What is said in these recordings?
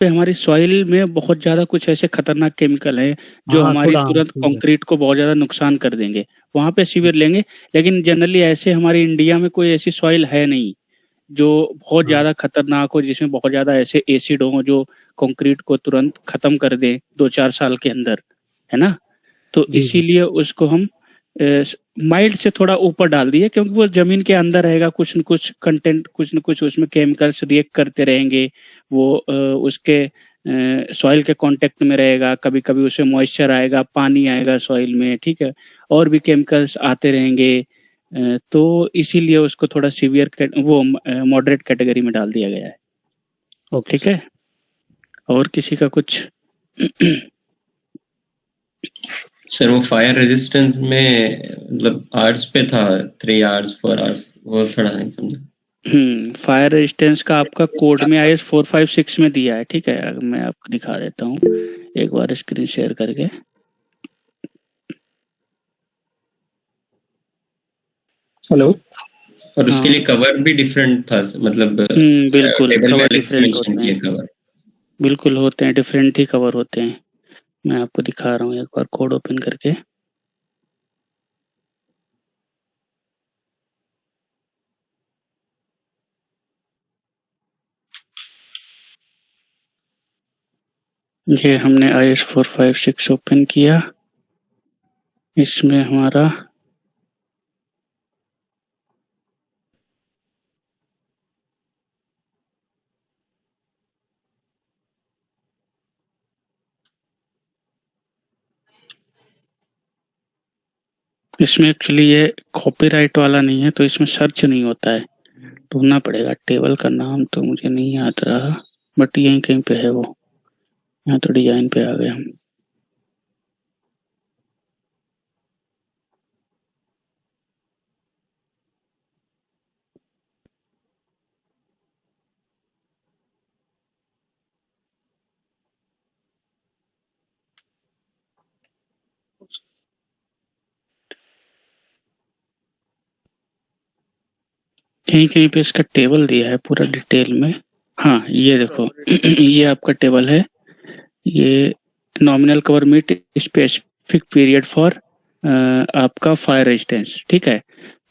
पे हमारी सॉइल में बहुत ज्यादा कुछ ऐसे खतरनाक केमिकल हैं जो हाँ हमारी थोड़ा, हाँ तुरंत ठीक है। कंक्रीट को बहुत ज्यादा नुकसान कर देंगे। वहां पे सीवियर लेंगे, लेकिन जनरली ऐसे हमारे इंडिया में कोई ऐसी सॉइल है नहीं जो बहुत हाँ ज्यादा खतरनाक हो, जिसमें बहुत ज्यादा ऐसे एसिड हो जो कंक्रीट को तुरंत खत्म कर दे 2-4 साल के अंदर, है ना। तो जी जी। इसीलिए उसको हम माइल्ड से थोड़ा ऊपर डाल दिए, क्योंकि वो जमीन के अंदर रहेगा, कुछ न कुछ कंटेंट, कुछ न कुछ उसमें केमिकल्स रिएक्ट करते रहेंगे। वो उसके सॉइल के कांटेक्ट में रहेगा, कभी कभी उसमें मॉइस्चर आएगा, पानी आएगा सॉइल में, ठीक है, और भी केमिकल्स आते रहेंगे। तो इसीलिए उसको थोड़ा सीवियर वो मॉडरेट कैटेगरी में डाल दिया गया है। ओके ठीक सर। है, और किसी का कुछ? सर वो फायर रेजिस्टेंस में मतलब आवर्स पे था, 3 आवर्स 4 आवर्स, वो थोड़ा नहीं समझा। फायर रेजिस्टेंस का आपका कोड में IS 456 में दिया है, ठीक है। अगर मैं आपको दिखा देता हूँ एक बार स्क्रीन शेयर करके। हेलो। और उसके हाँ। लिए कवर भी डिफरेंट था, मतलब बिल्कुल टेबल में कवर अलग से डिफरेंट मेंशन होते किए हैं, कवर। बिल्कुल होते हैं, डिफरेंट ही कवर होते हैं। मैं आपको दिखा रहा हूँ एक बार कोड ओपन करके। ये हमने IS 456 ओपन किया, इसमें हमारा इसमें एक्चुअली ये कॉपीराइट वाला नहीं है, तो इसमें सर्च नहीं होता है, ढूंढना पड़ेगा। टेबल का नाम तो मुझे नहीं याद रहा, बट यहीं कहीं पे है वो। यहाँ तो डिजाइन पे आ गए हम। कहीं कहीं पे इसका टेबल दिया है पूरा डिटेल में। हाँ ये देखो ये आपका टेबल है। ये nominal cover meet specific period for आपका फायर रेजिस्टेंस, ठीक है।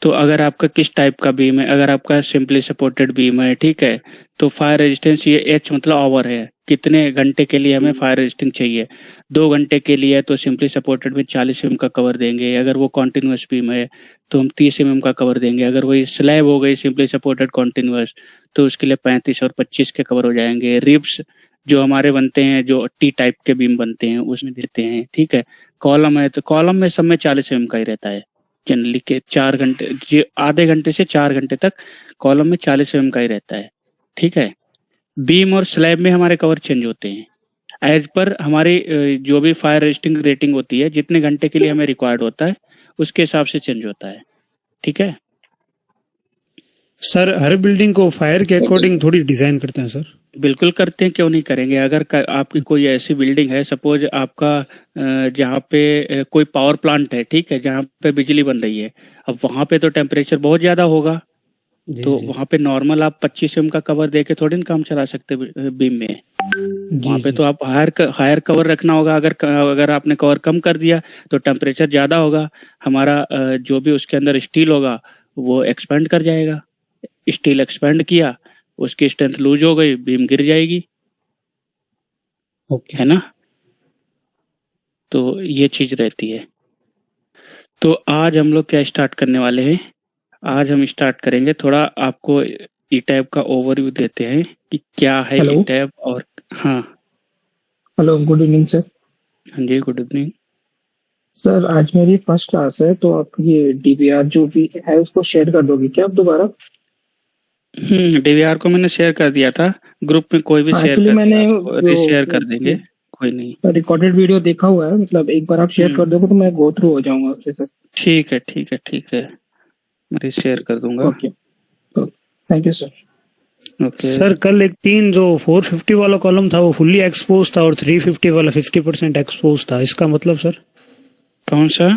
तो अगर आपका किस टाइप का बीम है, अगर आपका सिंपली सपोर्टेड बीम है, ठीक है, तो फायर रेजिस्टेंस ये एच मतलब आवर है, कितने घंटे के लिए हमें फायर रेजिस्टेंस चाहिए। 2 घंटे के लिए तो सिंपली सपोर्टेड में 40 mm का कवर देंगे। अगर वो कॉन्टिन्यूस बीम है तो हम 30 mm का कवर देंगे। अगर वही स्लैब हो गई सिंपली सपोर्टेड कॉन्टिन्यूस, तो उसके लिए 35 और 25 के कवर हो जाएंगे। रिब्स जो हमारे बनते हैं, जो टी टाइप के बीम बनते हैं, उसमें देते हैं, ठीक है। कॉलम है तो कॉलम में सब में 40 mm का ही रहता है जनरली के 4 घंटे, आधे घंटे से 4 घंटे तक कॉलम में 40 mm का ही रहता है, ठीक है। बीम और स्लैब में हमारे कवर चेंज होते हैं एज पर हमारी जो भी फायर रेजिस्टिंग रेटिंग होती है, जितने घंटे के लिए हमें रिक्वायर्ड होता है उसके हिसाब से चेंज होता है, ठीक है। सर हर बिल्डिंग को फायर के अकॉर्डिंग थोड़ी डिजाइन करते हैं सर? बिल्कुल करते हैं, क्यों नहीं करेंगे। अगर आपकी कोई ऐसी बिल्डिंग है, सपोज आपका जहाँ पे कोई पावर प्लांट है, ठीक है, जहाँ पे बिजली बन रही है, अब वहां पे तो टेम्परेचर बहुत ज्यादा होगा, तो वहां पे नॉर्मल आप 25 mm का कवर देके थोड़ी ना काम चला सकते बीम में। वहां पे तो आप हायर कवर रखना होगा। अगर आपने कवर कम कर दिया तो टेम्परेचर ज्यादा होगा, हमारा जो भी उसके अंदर स्टील होगा वो एक्सपेंड कर जाएगा। स्टील एक्सपेंड किया, उसकी स्ट्रेंथ लूज हो गई, बीम गिर जाएगी, है ना। तो ये चीज रहती है। तो आज हम लोग क्या स्टार्ट करने वाले हैं, आज हम स्टार्ट करेंगे थोड़ा आपको ई टैब का ओवरव्यू देते हैं कि क्या है ई टैब। और हाँ हेलो, गुड इवनिंग सर। हाँ जी, गुड इवनिंग सर, आज मेरी फर्स्ट क्लास है, तो आप ये डीवीआर जो भी है उसको शेयर कर दोगे क्या आप दोबारा? डीवीआर को मैंने शेयर कर दिया था ग्रुप में, कोई भी शेयर कर मैंने शेयर कर देंगे, कोई नहीं। रिकॉर्डेड वीडियो देखा हुआ है, मतलब एक बार आप शेयर कर दोगे तो मैं गो थ्रू हो जाऊंगा आपसे सर। ठीक है ठीक है ठीक है, मैं शेयर कर दूंगा। Okay, thank you sir. Okay sir कल एक 3 जो 450 वाला कॉलम था वो फुल्ली एक्सपोज था और 350 वाला 50% एक्सपोज था, इसका मतलब सर? कौन सा?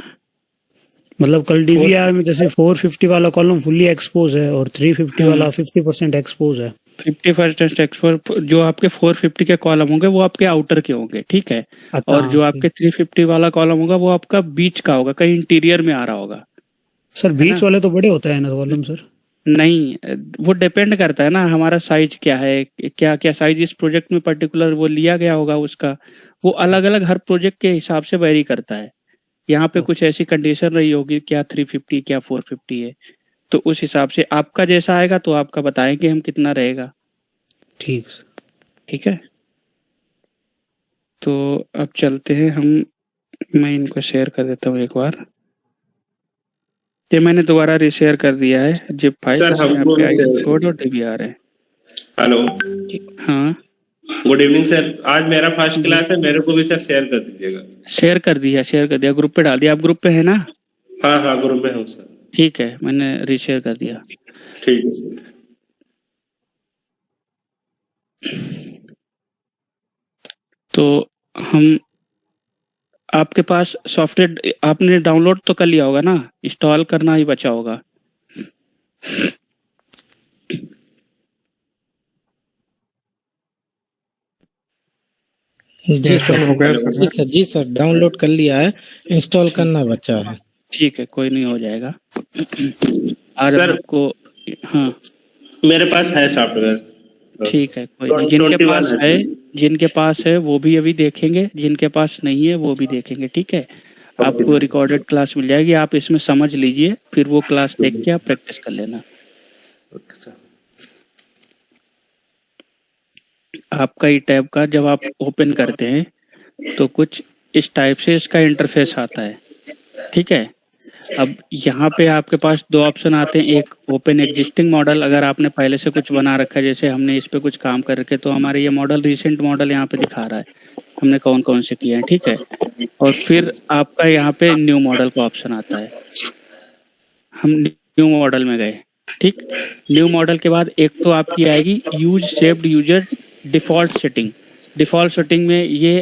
मतलब कल डीवीआर में जैसे 450 वाला कॉलम फुल्ली एक्सपोज है और 350 वाला 50% एक्सपोज है। 50% एक्सपोज जो आपके 450 के कॉलम होंगे वो आपके आउटर के होंगे, ठीक है। अच्छा, और जो आपके 350 वाला कॉलम होगा वो आपका बीच का होगा, कहीं इंटीरियर में आ रहा होगा। सर है बीच ना? वाले तो बड़े होते हैं ना कॉलम सर। नहीं, वो डिपेंड करता है ना हमारा साइज क्या है, क्या क्या साइज इस प्रोजेक्ट में पर्टिकुलर वो लिया गया होगा उसका, वो अलग अलग हर प्रोजेक्ट के हिसाब से वेरी करता है। यहाँ पे कुछ ऐसी कंडीशन रही होगी, क्या 350 क्या 450 है, तो उस हिसाब से आपका जैसा आएगा तो आपका बताएंगे हम कितना रहेगा। ठीक सर। ठीक है, तो अब चलते हैं हम, मैं इनको शेयर कर देता हूँ एक बार। ये मैंने दोबारा रिशेयर कर दिया है जिप फाइल, सर इसमें हमको आपके आई कोड और डीबीआर है। हेलो, हाँ, गुड इवनिंग सर। आज मेरा फर्स्ट क्लास है, मेरे को भी सर शेयर कर दीजिएगा। शेयर कर दिया, ग्रुप पे डाल दिया। आप ग्रुप पे है ना? हाँ हाँ, ग्रुप में हूँ सर। ठीक है, मैंने रिशेयर कर दिया। ठीक है सर। तो हम, आपके पास सॉफ्टवेयर आपने डाउनलोड तो कर लिया होगा ना, इंस्टॉल करना ही बचा होगा। जी सर, जी सर डाउनलोड कर लिया है, इंस्टॉल करना बचा है। ठीक है, कोई नहीं, हो जाएगा। आज सर, आपको, हाँ मेरे पास है सॉफ्टवेयर। ठीक है, कोई नहीं, जिनके पास है वो भी अभी देखेंगे, जिनके पास नहीं है वो भी देखेंगे। ठीक है, आपको रिकॉर्डेड क्लास मिल जाएगी, आप इसमें समझ लीजिए, फिर वो क्लास देख के आप प्रैक्टिस कर लेना। आपका ई टैब का जब आप ओपन करते हैं तो कुछ इस टाइप से इसका इंटरफेस आता है। ठीक है, अब यहाँ पे आपके पास दो ऑप्शन आते हैं, एक ओपन एग्जिस्टिंग मॉडल, अगर आपने पहले से कुछ बना रखा है, जैसे हमने इस पे कुछ काम कर रखे, तो हमारे ये मॉडल रिसेंट मॉडल यहाँ पे दिखा रहा है हमने कौन कौन से किए हैं। ठीक है, और फिर आपका यहाँ पे न्यू मॉडल का ऑप्शन आता है। हम न्यू मॉडल में गए। ठीक, न्यू मॉडल के बाद एक तो आपकी आएगी use saved user default setting. Default setting में ये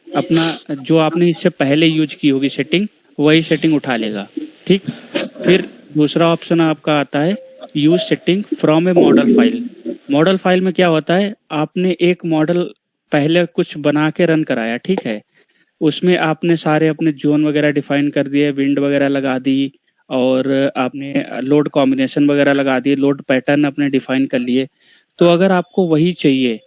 अपना जो आपने इससे पहले यूज की होगी सेटिंग, वही सेटिंग उठा लेगा। ठीक, फिर दूसरा ऑप्शन आपका आता है use setting from A model file. Model file में क्या होता है, आपने एक मॉडल पहले कुछ बना के रन कराया, ठीक है, उसमें आपने सारे अपने जोन वगैरह डिफाइन कर दिए, विंड वगैरह लगा दी, और आपने लोड कॉम्बिनेशन वगैरह लगा दिए, लोड पैटर्न अपने डिफाइन कर लिए। तो अगर आपको वही चाहिए,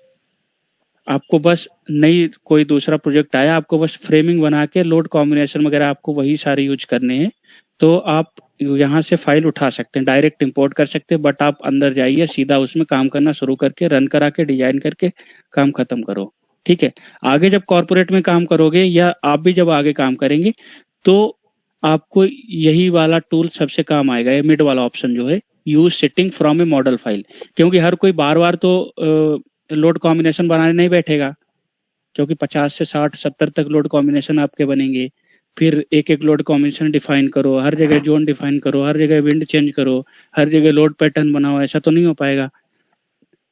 आपको बस नई कोई दूसरा प्रोजेक्ट आया, आपको बस फ्रेमिंग बना के लोड कॉम्बिनेशन वगैरह आपको वही सारे यूज करने हैं, तो आप यहाँ से फाइल उठा सकते हैं, डायरेक्ट इंपोर्ट कर सकते हैं। बट आप अंदर जाइए, सीधा उसमें काम करना शुरू करके रन करा के डिजाइन करके काम खत्म करो। ठीक है, आगे जब कॉर्पोरेट में काम करोगे या आप भी जब आगे काम करेंगे तो आपको यही वाला टूल सबसे काम आएगा, ये मिड वाला ऑप्शन जो है use setting from A model file. क्योंकि हर कोई बार बार तो लोड कॉम्बिनेशन बनाने नहीं बैठेगा, क्योंकि 50 से 60 70 तक लोड कॉम्बिनेशन आपके बनेंगे। फिर एक एक लोड कॉम्बिनेशन डिफाइन करो, हर जगह जोन डिफाइन करो, हर जगह विंड चेंज करो, हर जगह लोड पैटर्न बनाओ, ऐसा तो नहीं हो पाएगा।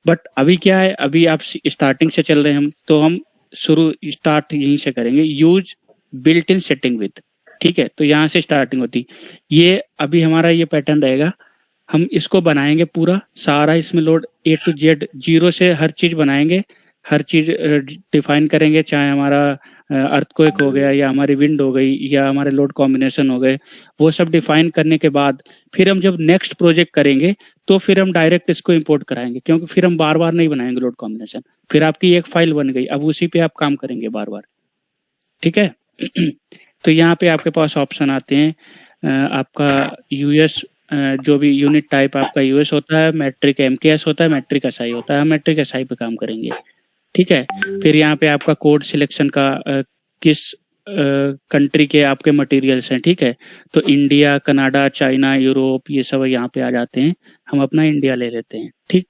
बट अभी क्या है, अभी आप स्टार्टिंग से चल रहे हैं हम, तो हम स्टार्ट यहीं से करेंगे, use built in setting with. ठीक है, तो यहाँ से स्टार्टिंग होती, ये अभी हमारा ये पैटर्न रहेगा। हम इसको बनाएंगे पूरा सारा, इसमें load A to Z zero से हर चीज बनाएंगे, हर चीज डिफाइन करेंगे, चाहे हमारा अर्थक्वेक हो गया या हमारी विंड हो गई या हमारे लोड कॉम्बिनेशन हो गए, वो सब डिफाइन करने के बाद फिर हम जब नेक्स्ट प्रोजेक्ट करेंगे तो फिर हम डायरेक्ट इसको इंपोर्ट कराएंगे, क्योंकि फिर हम बार बार नहीं बनाएंगे लोड कॉम्बिनेशन। फिर आपकी एक फाइल बन गई, अब उसी पे आप काम करेंगे बार बार। ठीक है तो यहाँ पे आपके पास ऑप्शन आते हैं, आपका यूएस जो भी यूनिट टाइप आपका यूएस होता है, मैट्रिक एमकेएस होता है, मैट्रिक एसआई होता है, मैट्रिक एसआई पे काम करेंगे। ठीक है, फिर यहाँ पे आपका कोड सिलेक्शन का किस कंट्री के आपके मटेरियल्स हैं। ठीक है, तो इंडिया, कनाडा, चाइना, यूरोप, ये सब यहाँ पे आ जाते हैं, हम अपना इंडिया ले लेते हैं। ठीक,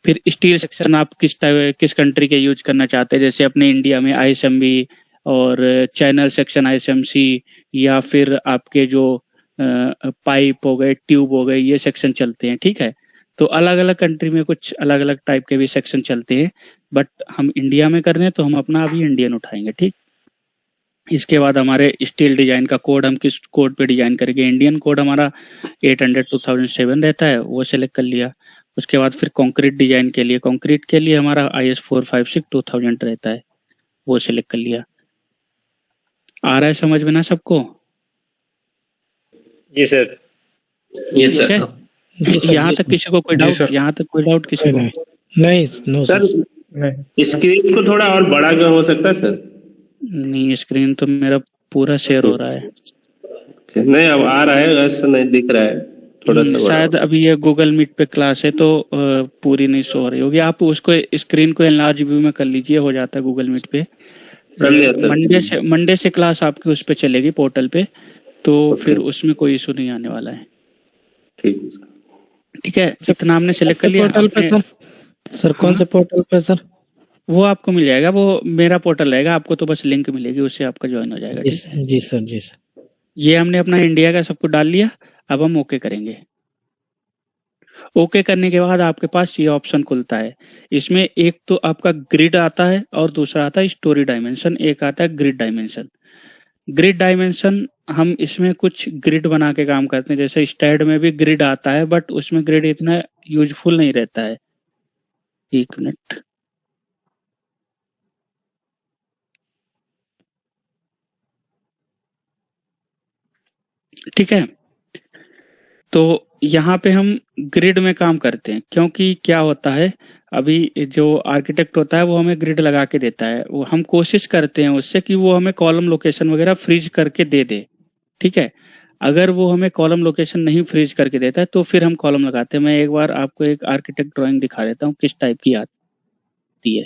फिर स्टील सेक्शन आप किस कंट्री के यूज करना चाहते हैं, जैसे अपने इंडिया में आईएसएमबी और चैनल सेक्शन आईएसएमसी, या फिर आपके जो पाइप हो गए, ट्यूब हो गए, ये सेक्शन चलते हैं। ठीक है, तो अलग अलग कंट्री में कुछ अलग अलग टाइप के भी सेक्शन चलते हैं, बट हम इंडिया में कर रहे हैं तो हम अपना अभी इंडियन उठाएंगे। ठीक, इसके बाद हमारे स्टील डिजाइन का कोड, हम किस कोड पे डिजाइन करेंगे, इंडियन कोड हमारा 800 2007 रहता है, वो सेलेक्ट कर लिया। उसके बाद फिर कंक्रीट डिजाइन के लिए, कंक्रीट के लिए हमारा IS 456-2000 रहता है, वो सिलेक्ट कर लिया। आ रहा है समझ में ना सबको? जी सर। ये ठीक है, सर जी सर, यहाँ जी तक सर। किसी को कोई जी डाउट? सर। यहाँ तक कोई डाउट किसी को? नहीं, नो सर सर। नहीं स्क्रीन को थोड़ा और बड़ा कर हो सकता है सर? नहीं, स्क्रीन तो मेरा पूरा शेयर हो रहा है। नहीं, अब आ रहा है, ऐसा नहीं दिख रहा है, थोड़ा सा बड़ा। शायद अभी ये गूगल मीट पे क्लास है तो पूरी नहीं शो हो रही होगी। आप उसको स्क्रीन को एनलार्ज व्यू में कर लीजिए, हो जाता है गूगल मीट पे। कर लिया सर। मंडे से क्लास आपकी उस पे चलेगी पोर्टल पे, तो फिर उसमें कोई इशू नहीं आने वाला है। ठीक है सर। ठीक है, इतना हमने सेलेक्ट कर लिया। पोर्टल पे सर कौन से पोर्टल पे सर? वो आपको मिल जाएगा, वो मेरा पोर्टल रहेगा, आपको तो बस लिंक मिलेगी, उससे आपका ज्वाइन हो जाएगा। जी ठीक? सर, जी सर, जी सर। ये हमने अपना इंडिया का सब कुछ डाल लिया, अब हम ओके करेंगे। ओके करने के बाद आपके पास ये ऑप्शन खुलता है। इसमें एक तो आपका ग्रिड आता है और दूसरा आता है स्टोरी डायमेंशन, एक आता है ग्रिड डायमेंशन। ग्रिड डायमेंशन हम इसमें कुछ ग्रिड बना के काम करते हैं, जैसे स्टैड में भी ग्रिड आता है, बट उसमें ग्रिड इतना यूजफुल नहीं रहता है। एक मिनट, ठीक है। तो यहाँ पे हम ग्रिड में काम करते हैं, क्योंकि क्या होता है, अभी जो आर्किटेक्ट होता है वो हमें ग्रिड लगा के देता है, वो हम कोशिश करते हैं उससे कि वो हमें कॉलम लोकेशन वगैरह फ्रीज करके दे दे। ठीक है, अगर वो हमें कॉलम लोकेशन नहीं फ्रीज करके देता है तो फिर हम कॉलम लगाते हैं। मैं एक बार आपको एक आर्किटेक्ट ड्राइंग दिखा देता हूँ किस टाइप की आती है।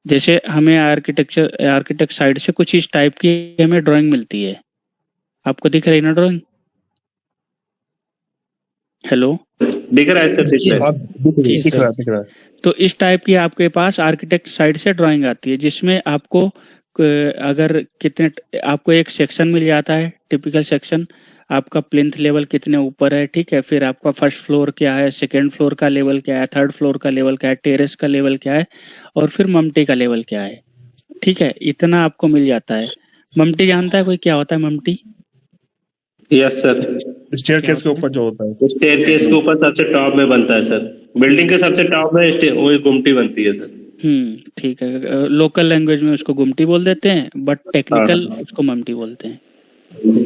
जैसे हमें आर्किटेक्ट साइड से कुछ इस टाइप की हमें ड्राइंग मिलती है। आपको दिख रही है ना ड्राइंग? हेलो, दिख रहा है सर, दिख रहा है। जी सर। तो इस टाइप की आपके पास आर्किटेक्ट साइड से ड्राइंग आती है, जिसमें आपको अगर कितने, आपको एक सेक्शन मिल जाता है, टिपिकल सेक्शन, आपका प्लिंथ लेवल कितने ऊपर है। ठीक है, फिर आपका फर्स्ट फ्लोर क्या है, सेकेंड फ्लोर का लेवल क्या है, थर्ड फ्लोर का लेवल क्या है, टेरेस का लेवल क्या है, और फिर ममटी का लेवल क्या है। ठीक है, इतना आपको मिल जाता है। ममटी जानता है कोई क्या होता है ममटी? Yes sir. स्टेयरकेस के ऊपर जो होता है, स्टेयरकेस के ऊपर सबसे टॉप में बनता है सर, बिल्डिंग के सबसे टॉप में वही गुमटी बनती है सर। ठीक है, लोकल लैंग्वेज में उसको गुमटी बोल देते हैं, बट टेक्निकल उसको ममटी बोलते हैं।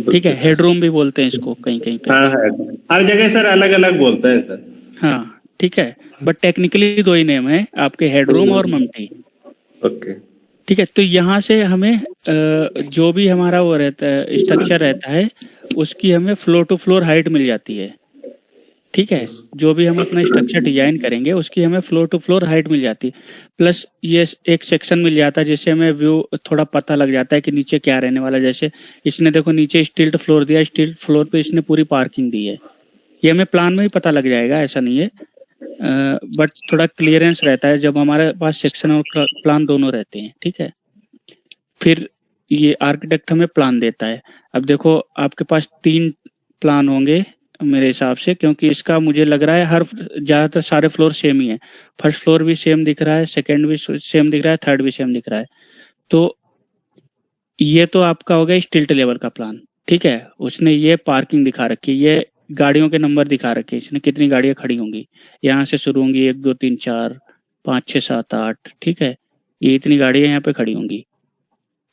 ठीक है, हेडरूम भी बोलते हैं इसको कहीं कहीं पे। हाँ है, हर जगह सर अलग अलग बोलते हैं सर। हाँ ठीक है, बट टेक्निकली दो ही नेम है आपके, हेडरूम और ममटी। ओके, ठीक है, तो यहाँ से हमें जो भी हमारा वो रहता है, स्ट्रक्चर रहता है, उसकी हमें फ्लोर टू फ्लोर हाइट मिल जाती है। ठीक है, जो भी हम अपना स्ट्रक्चर डिजाइन करेंगे उसकी हमें फ्लोर टू फ्लोर हाइट मिल जाती है, प्लस ये एक सेक्शन मिल जाता है जिससे हमें व्यू थोड़ा पता लग जाता है कि नीचे क्या रहने वाला है। जैसे इसने देखो नीचे स्टिल्ट फ्लोर दिया, स्टिल्ट फ्लोर पे इसने पूरी पार्किंग दी है, ये हमें प्लान में ही पता लग जाएगा, ऐसा नहीं है, बट थोड़ा क्लियरेंस रहता है जब हमारे पास सेक्शन और प्लान दोनों रहते हैं। ठीक है, फिर ये आर्किटेक्ट हमें प्लान देता है। अब देखो आपके पास 3 प्लान होंगे मेरे हिसाब से, क्योंकि इसका मुझे लग रहा है हर ज्यादातर सारे फ्लोर सेम ही है। फर्स्ट फ्लोर भी सेम दिख रहा है, सेकंड भी सेम दिख रहा है, थर्ड भी सेम दिख रहा है। तो ये तो आपका हो गया स्टिल्ट लेवल का प्लान। ठीक है, उसने ये पार्किंग दिखा रखी है, ये गाड़ियों के नंबर दिखा रखे हैं, इसने कितनी गाड़ियां खड़ी होंगी, यहाँ से शुरू होंगी 1 2 3 4 5 6 7 8। ठीक है, ये इतनी गाड़ियां यहाँ पे खड़ी होंगी।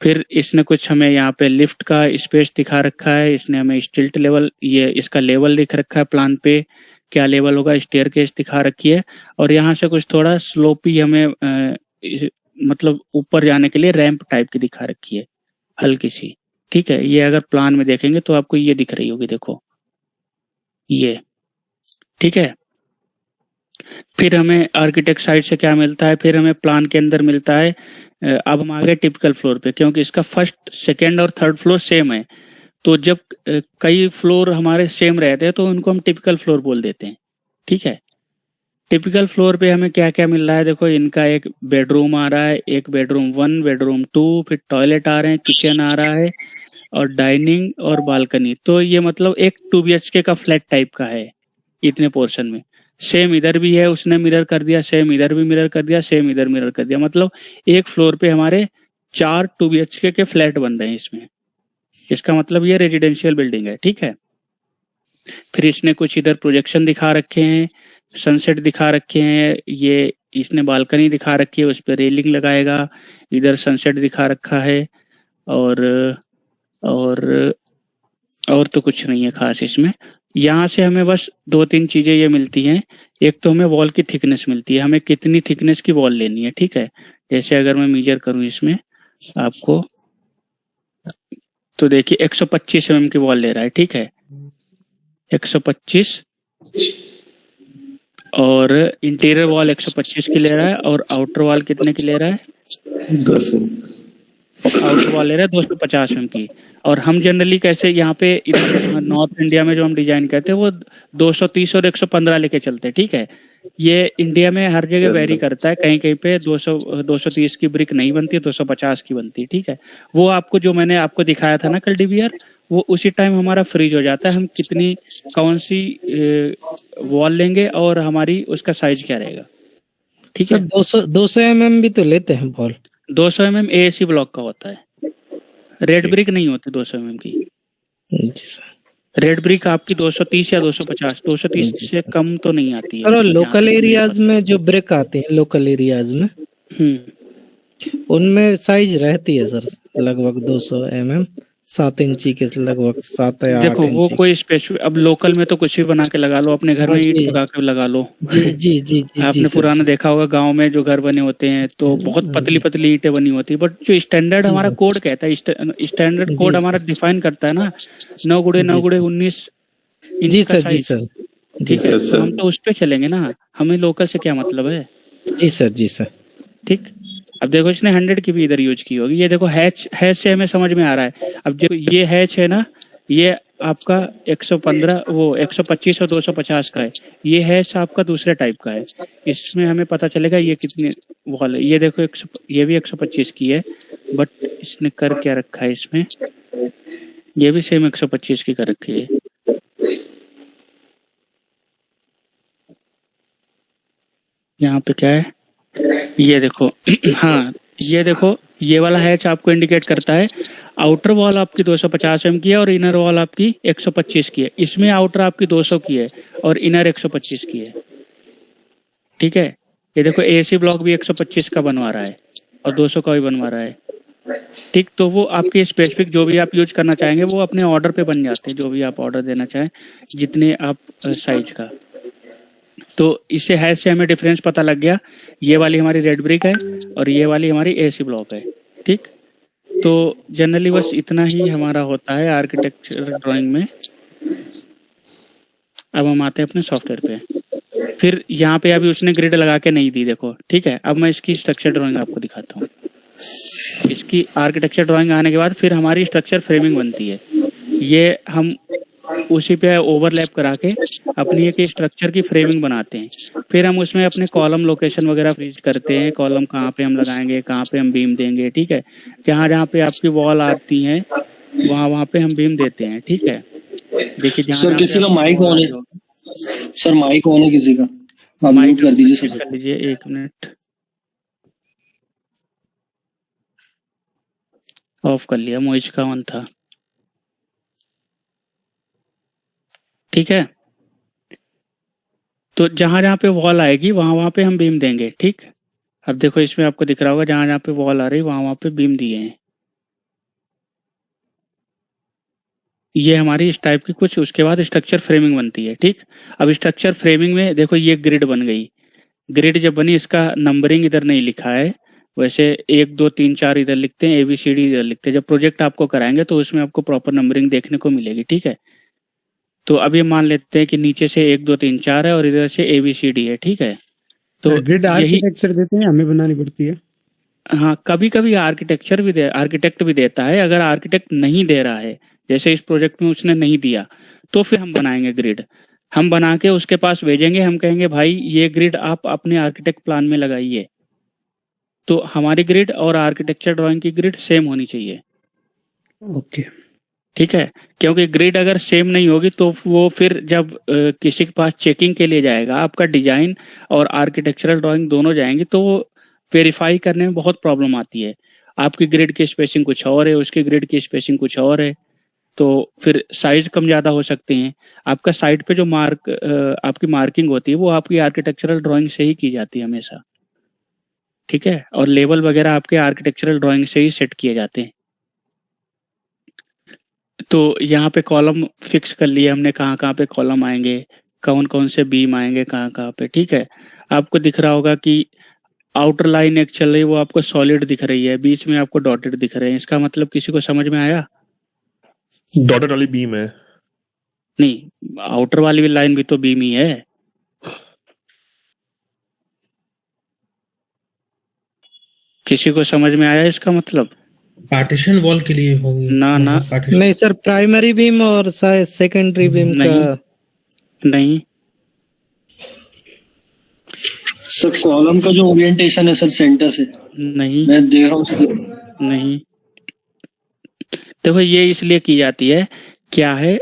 फिर इसने कुछ हमें यहाँ पे लिफ्ट का स्पेस दिखा रखा है, इसने हमें स्टिल्ट लेवल, ये इसका लेवल दिख रखा है प्लान पे, क्या लेवल होगा, स्टेयरकेस दिखा रखी है, और यहाँ से कुछ थोड़ा स्लोपी हमें मतलब ऊपर जाने के लिए रैंप टाइप की दिखा रखी है, हल्की सी। ठीक है, ये अगर प्लान में देखेंगे तो आपको ये दिख रही होगी, देखो ये। ठीक है, फिर हमें आर्किटेक्ट साइड से क्या मिलता है, फिर हमें प्लान के अंदर मिलता है। अब हम आ गए टिपिकल फ्लोर पे, क्योंकि इसका फर्स्ट सेकंड और थर्ड फ्लोर सेम है, तो जब कई फ्लोर हमारे सेम रहते हैं तो उनको हम टिपिकल फ्लोर बोल देते हैं। ठीक है, टिपिकल फ्लोर पे हमें क्या क्या मिल रहा है, देखो इनका एक बेडरूम आ रहा है, एक बेडरूम 1, बेडरूम 2, फिर टॉयलेट आ रहे हैं, किचन आ रहा है, और डाइनिंग और बालकनी। तो ये मतलब एक 2 BHK का फ्लैट टाइप का है इतने पोर्शन में। सेम इधर भी है, उसने मिरर कर दिया, सेम इधर भी मिरर कर दिया, सेम इधर मिरर कर दिया, मतलब एक फ्लोर पे हमारे 4 2 BHK के फ्लैट बन रहे हैं इसमें। इसका मतलब ये रेजिडेंशियल बिल्डिंग है। ठीक है, फिर इसने कुछ इधर प्रोजेक्शन दिखा रखे हैं, सनसेट दिखा रखे हैं, ये इसने बालकनी दिखा रखी है, उस पर रेलिंग लगाएगा, इधर सनसेट दिखा रखा है, और और और तो कुछ नहीं है खास इसमें। यहाँ से हमें बस 2-3 चीजें ये मिलती हैं। एक तो हमें वॉल की थिकनेस मिलती है, हमें कितनी थिकनेस की वॉल लेनी है, ठीक है। जैसे अगर मैं मेजर करूं इसमें आपको, तो देखिए 125 mm की वॉल ले रहा है, ठीक है, 125, और इंटीरियर वॉल 125 की ले रहा है, और आउटर वॉल कितने की ले रहा है, 200। आउटर वॉल ले रहा है 250 mm की। और हम जनरली कैसे यहाँ पे इधर नॉर्थ इंडिया में जो हम डिजाइन करते हैं वो 230 और 115 लेके चलते हैं, ठीक है। ये इंडिया में हर जगह वेरी करता है, कहीं कहीं पे 230 की ब्रिक नहीं बनती, 250 की बनती है, ठीक है। वो आपको जो मैंने आपको दिखाया था ना कल डीबीआर, वो उसी टाइम हमारा फ्रीज हो जाता है, हम कितनी कौन सी वॉल लेंगे और हमारी उसका साइज क्या रहेगा, ठीक है। 200 mm भी तो लेते हैं बॉल। 200 mm AAC ब्लॉक का होता है, रेड ब्रिक नहीं होती 200 mm की। जी सर। रेड ब्रिक आपकी 230 या 250, 230 से कम तो नहीं आती है। सर लोकल एरियाज में जो ब्रिक आते हैं, लोकल एरियाज में उनमें साइज रहती है सर लगभग 200 mm, 7 इंची के लगभग 7 या 8 देखो वो इंची। कोई स्पेसिफिक, अब लोकल में तो कुछ भी बना के लगा लो, अपने घर में ईंट लगा के लगा लो। जी जी जी जी आपने जी पुराना देखा होगा गांव में जो घर बने होते हैं तो बहुत पतली पतली ईंटें बनी होती है, बट जो स्टैंडर्ड हमारा कोड कहता है, स्टैंडर्ड कोड हमारा डिफाइन करता है ना 9x9x19 इंच जी का सर। जी साइज, सर। ठीक है। तो हम तो उस पे चलेंगे ना, हमें लोकल से क्या मतलब है। जी सर। जी सर। ठीक, अब देखो इसने 100 की भी इधर यूज की होगी। ये देखो हैच से हमें समझ में आ रहा है। अब जो ये हैच है ना, ये आपका 115 वो 125 और 250 का है। ये हैच आपका दूसरे टाइप का है, इसमें हमें पता चलेगा ये कितने वॉल है। ये देखो ये भी 125 की है, बट इसने कर क्या रखा है इसमें, ये भी सेम 125 की कर रखी है। यहाँ पे क्या है, ये देखो हाँ ये देखो, ये वाला हैच आपको इंडिकेट करता है आउटर वॉल आपकी 250 mm की है और इनर वॉल आपकी 125 की है। इसमें आउटर आपकी 200 की है और इनर 125 की है, ठीक है। ये देखो एसी ब्लॉक भी 125 का बनवा रहा है और 200 का भी बनवा रहा है, ठीक। तो वो आपके स्पेसिफिक जो भी आप यूज करना चाहेंगे वो अपने ऑर्डर पे बन जाते हैं, जो भी आप ऑर्डर देना चाहें जितने आप साइज का। तो इससे हैच से हमें डिफरेंस पता लग गया, ये वाली हमारी रेड ब्रिक है और ये वाली हमारी एसी ब्लॉक है, ठीक। तो जनरली बस इतना ही हमारा होता है आर्किटेक्चर ड्राइंग में। अब हम आते हैं अपने सॉफ्टवेयर पे। फिर यहाँ पे अभी उसने ग्रिड लगा के नहीं दी, देखो, ठीक है। अब मैं इसकी स्ट्रक्चर ड्राइंग आपको दिखाता हूँ। इसकी आर्किटेक्चर ड्राइंग आने के बाद फिर हमारी स्ट्रक्चर फ्रेमिंग बनती है। ये हम उसी पे ओवरलैप करा के अपनी एक स्ट्रक्चर की फ्रेमिंग बनाते हैं। फिर हम उसमें अपने कॉलम लोकेशन वगैरह फ्रीज करते हैं, कॉलम कहाँ पे हम लगाएंगे, कहाँ पे हम बीम देंगे, ठीक है। जहाँ जहाँ पे आपकी वॉल आती हैं वहाँ पे हम बीम देते हैं, ठीक है। देखिए सर किसी का माइक ऑन है, सर माइक ऑन है किसी का, आप म्यूट कर दीजिए सर। कर लीजिए, 1 मिनट ऑफ कर लिया, मोइज का ऑन था, ठीक है। तो जहां जहां पे वॉल आएगी वहां पे हम बीम देंगे, ठीक। अब देखो इसमें आपको दिख रहा होगा जहां जहां पे वॉल आ रही वहां पे बीम दिए हैं। ये हमारी इस टाइप की कुछ, उसके बाद स्ट्रक्चर फ्रेमिंग बनती है, ठीक। अब स्ट्रक्चर फ्रेमिंग में देखो ये ग्रिड बन गई। ग्रिड जब बनी, इसका नंबरिंग इधर नहीं लिखा है, वैसे 1 2 3 4 इधर लिखते हैं, ABCD इधर लिखते हैं। जब प्रोजेक्ट आपको कराएंगे तो उसमें आपको प्रॉपर नंबरिंग देखने को मिलेगी, ठीक है। तो अब ये मान लेते हैं कि नीचे से 1 2 3 4 है और इधर से ABCD है, ठीक है। तो ग्रिड आर्किटेक्चर देते हैं, हमें बनानी पड़ती है। हाँ, कभी कभी आर्किटेक्ट भी देता है। अगर आर्किटेक्ट नहीं दे रहा है, जैसे इस प्रोजेक्ट में उसने नहीं दिया, तो फिर हम बनाएंगे ग्रिड। हम बना के उसके पास भेजेंगे, हम कहेंगे भाई ये ग्रिड आप अपने आर्किटेक्ट प्लान में लगाइए। तो हमारी ग्रिड और आर्किटेक्चर ड्राइंग की ग्रिड सेम होनी चाहिए, ओके, ठीक है। क्योंकि ग्रिड अगर सेम नहीं होगी तो वो फिर जब किसी के पास चेकिंग के लिए जाएगा, आपका डिजाइन और आर्किटेक्चरल ड्राइंग दोनों जाएंगे, तो वो वेरीफाई करने में बहुत प्रॉब्लम आती है। आपकी ग्रिड की स्पेसिंग कुछ और है, उसकी ग्रिड की स्पेसिंग कुछ और है, तो फिर साइज कम ज़्यादा हो सकते हैं। आपका साइड पे जो आपकी मार्किंग होती है वो आपकी आर्किटेक्चरल ड्राइंग से ही की जाती है हमेशा, ठीक है। और लेवल वगैरह आपके आर्किटेक्चरल ड्राइंग से ही सेट किए जाते हैं। तो यहाँ पे कॉलम फिक्स कर लिए हमने, कहाँ कहाँ पे कॉलम आएंगे, कौन कौन से बीम आएंगे कहाँ कहाँ पे, ठीक है। आपको दिख रहा होगा कि आउटर लाइन एक चल रही है, वो आपको सॉलिड दिख रही है, बीच में आपको डॉटेड दिख रहे हैं। इसका मतलब किसी को समझ में आया? डॉटेड वाली बीम है। नहीं, आउटर वाली भी लाइन भी तो बीम ही है। किसी को समझ में आया इसका मतलब? पार्टीशन वॉल के लिए होगी ना ना नहीं सर, प्राइमरी बीम और सेकेंडरी बीम का नहीं। सर कॉलम का जो ओरिएंटेशन है सर सेंटर से, नहीं मैं देख रहा हूँ सर। नहीं, देखो ये इसलिए की जाती है, क्या है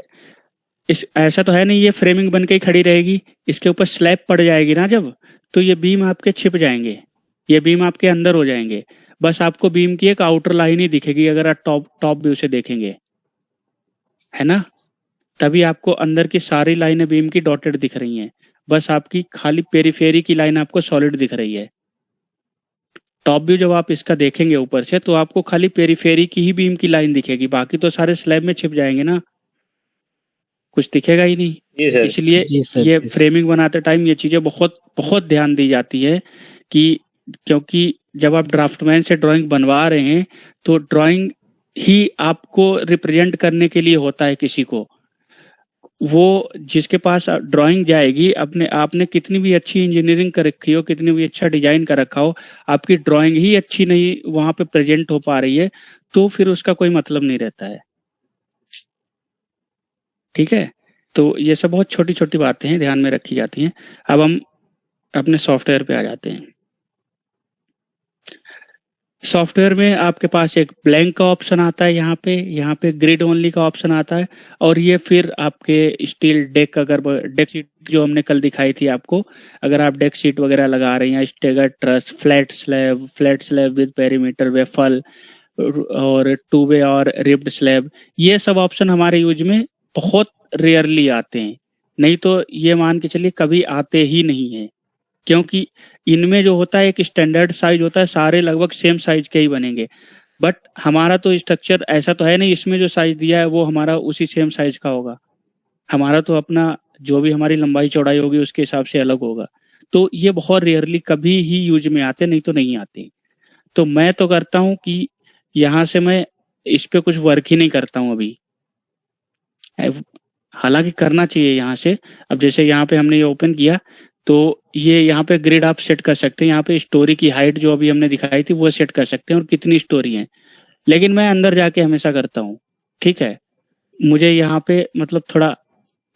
ऐसा तो है नहीं ये फ्रेमिंग बन के ही खड़ी रहेगी, इसके ऊपर स्लैब पड़ जाएगी ना जब, तो ये बीम आपके छिप जाएंगे, ये बीम आपके अंदर हो जाएंगे। बस आपको बीम की एक आउटर लाइन ही दिखेगी अगर आप टॉप व्यू से देखेंगे, है ना। तभी आपको अंदर की सारी लाइनें बीम की डॉटेड दिख रही हैं, बस आपकी खाली पेरीफेरी की लाइन आपको सॉलिड दिख रही है। टॉप व्यू जब आप इसका देखेंगे ऊपर से तो आपको खाली पेरीफेरी की ही बीम की लाइन दिखेगी, बाकी तो सारे स्लैब में छिप जाएंगे ना, कुछ दिखेगा ही नहीं। इसलिए ये फ्रेमिंग बनाते टाइम ये चीजें बहुत बहुत ध्यान दी जाती है कि, क्योंकि जब आप ड्राफ्टमैन से ड्राइंग बनवा रहे हैं तो ड्राइंग ही आपको रिप्रेजेंट करने के लिए होता है किसी को। वो जिसके पास ड्राइंग जाएगी, अपने आपने कितनी भी अच्छी इंजीनियरिंग कर रखी हो, कितनी भी अच्छा डिजाइन कर रखा हो, आपकी ड्राइंग ही अच्छी नहीं वहां पे प्रेजेंट हो पा रही है तो फिर उसका कोई मतलब नहीं रहता है, ठीक है। तो ये सब बहुत छोटी छोटी बातें हैं, ध्यान में रखी जाती हैं। अब हम अपने सॉफ्टवेयर पे आ जाते हैं। सॉफ्टवेयर में आपके पास एक ब्लैंक का ऑप्शन आता है, यहाँ पे ग्रिड ओनली का ऑप्शन आता है, और ये फिर आपके स्टील डेक, अगर डेक शीट जो हमने कल दिखाई थी आपको, अगर आप डेक शीट वगैरह लगा रहे हैं, stagger truss, flat slab with perimeter waffle और 2 वे और रिब्ड स्लैब, ये सब ऑप्शन हमारे यूज में बहुत रेयरली आते हैं, नहीं तो ये मान के चलिए कभी आते ही नहीं है, क्योंकि इनमें जो होता है एक स्टैंडर्ड साइज होता है, सारे लगभग सेम साइज के ही बनेंगे। बट हमारा तो स्ट्रक्चर ऐसा तो है नहीं, इसमें जो साइज दिया है वो हमारा उसी सेम साइज का होगा, हमारा तो अपना जो भी हमारी लंबाई चौड़ाई होगी उसके हिसाब से अलग होगा। तो ये बहुत रेयरली कभी ही यूज में आते, नहीं तो नहीं आते। तो मैं तो करता हूँ कि यहाँ से मैं इस पे कुछ वर्क ही नहीं करता हूँ अभी, हालांकि करना चाहिए यहाँ से। अब जैसे यहाँ पे हमने ये ओपन किया तो ये यहाँ पे ग्रिड आप सेट कर सकते हैं, यहाँ पे स्टोरी की हाइट जो अभी हमने दिखाई थी वो सेट कर सकते हैं और कितनी स्टोरी है, लेकिन मैं अंदर जाके हमेशा करता हूँ, ठीक है। मुझे यहाँ पे मतलब थोड़ा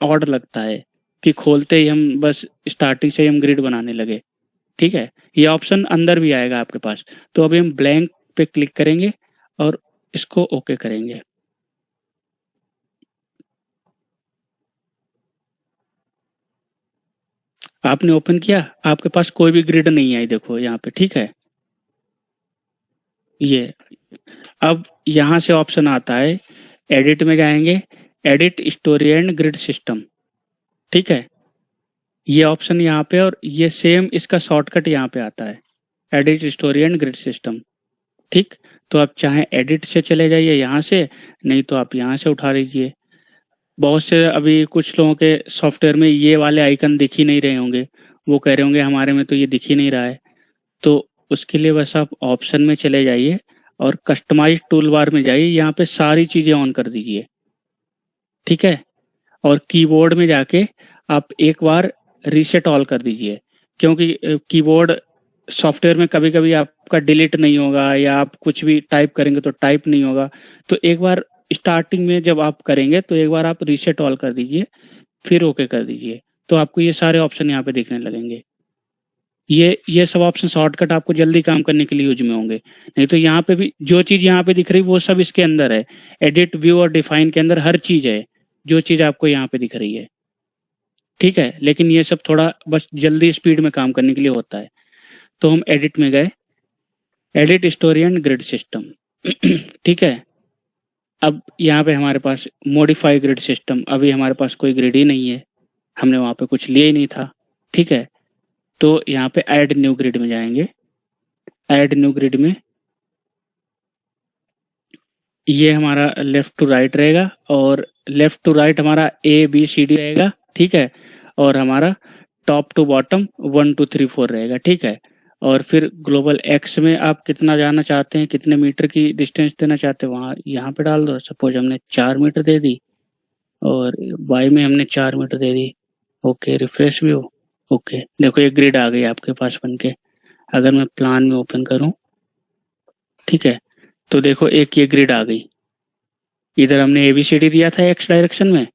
ऑड लगता है कि खोलते ही हम बस स्टार्टिंग से ही हम ग्रिड बनाने लगे, ठीक है। ये ऑप्शन अंदर भी आएगा आपके पास। तो अभी हम ब्लैंक पे क्लिक करेंगे और इसको ओके करेंगे। आपने ओपन किया, आपके पास कोई भी ग्रिड नहीं आई, देखो यहाँ पे, ठीक है। ये अब यहाँ से ऑप्शन आता है, एडिट में जाएंगे, edit story and grid system, ठीक है। ये ऑप्शन यहाँ पे, और ये सेम इसका शॉर्टकट यहाँ पे आता है, edit story and grid system, ठीक। तो आप चाहे एडिट से चले जाइए यहाँ से, नहीं तो आप यहाँ से उठा लीजिए। बहुत से अभी कुछ लोगों के सॉफ्टवेयर में ये वाले आइकन दिख ही नहीं रहे होंगे, वो कह रहे होंगे हमारे में तो ये दिख ही नहीं रहा है। तो उसके लिए बस आप ऑप्शन में चले जाइए और कस्टमाइज टूल बार में जाइए, यहाँ पे सारी चीजें ऑन कर दीजिए, ठीक है। और कीबोर्ड में जाके आप एक बार रीसेट ऑल कर दीजिए, क्योंकि कीबोर्ड सॉफ्टवेयर में कभी कभी आपका डिलीट नहीं होगा या आप कुछ भी टाइप करेंगे तो टाइप नहीं होगा। तो एक बार स्टार्टिंग में जब आप करेंगे तो एक बार आप रीसेट ऑल कर दीजिए, फिर ओके कर दीजिए, तो आपको ये सारे ऑप्शन यहाँ पे दिखने लगेंगे। ये सब ऑप्शन शॉर्टकट आपको जल्दी काम करने के लिए यूज में होंगे, नहीं तो यहाँ पे भी जो चीज यहाँ पे दिख रही वो सब इसके अंदर है। एडिट, व्यू और डिफाइन के अंदर हर चीज है, जो चीज आपको यहाँ पे दिख रही है, ठीक है। लेकिन ये सब थोड़ा बस जल्दी स्पीड में काम करने के लिए होता है। तो हम एडिट में गए, edit story and grid system, ठीक है। अब यहाँ पे हमारे पास मॉडिफाई ग्रिड सिस्टम, अभी हमारे पास कोई ग्रिड ही नहीं है, हमने वहां पे कुछ लिया ही नहीं था, ठीक है। तो यहाँ पे ऐड न्यू ग्रिड में जाएंगे। ऐड न्यू ग्रिड में ये हमारा लेफ्ट टू राइट रहेगा और लेफ्ट टू राइट हमारा ABCD रहेगा, ठीक है। और हमारा टॉप टू बॉटम 1 2 3 4 रहेगा, ठीक है। और फिर ग्लोबल एक्स में आप कितना जाना चाहते हैं, कितने मीटर की डिस्टेंस देना चाहते हैं, वहां यहाँ पे डाल दो। सपोज हमने 4 मीटर दे दी और वाई में हमने 4 मीटर दे दी। ओके, रिफ्रेश भी हो। ओके, देखो ये ग्रिड आ गई आपके पास बन के। अगर मैं प्लान में ओपन करूं, ठीक है, तो देखो एक ये ग्रिड आ गई। इधर हमने ABCD दिया था एक्स डायरेक्शन में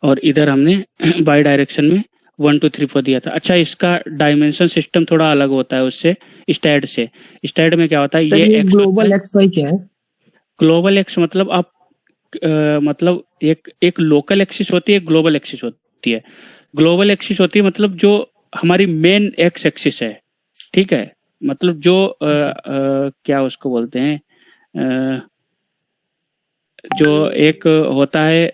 और इधर हमने वाई डायरेक्शन में 1 2 3 4 दिया था। अच्छा, इसका डायमेंशन सिस्टम थोड़ा अलग होता है उससे, स्टैड से। स्टैड में क्या होता है, सर ये ये एक्स ग्लोबल एक्स वाई क्या है? ग्लोबल एक्स मतलब आप मतलब एक लोकल एक्सिस होती है, एक ग्लोबल एक्सिस होती है। ग्लोबल एक्सिस होती है मतलब जो हमारी मेन एक्स एक्सिस है, ठीक है। मतलब जो क्या उसको बोलते हैं, जो एक होता है,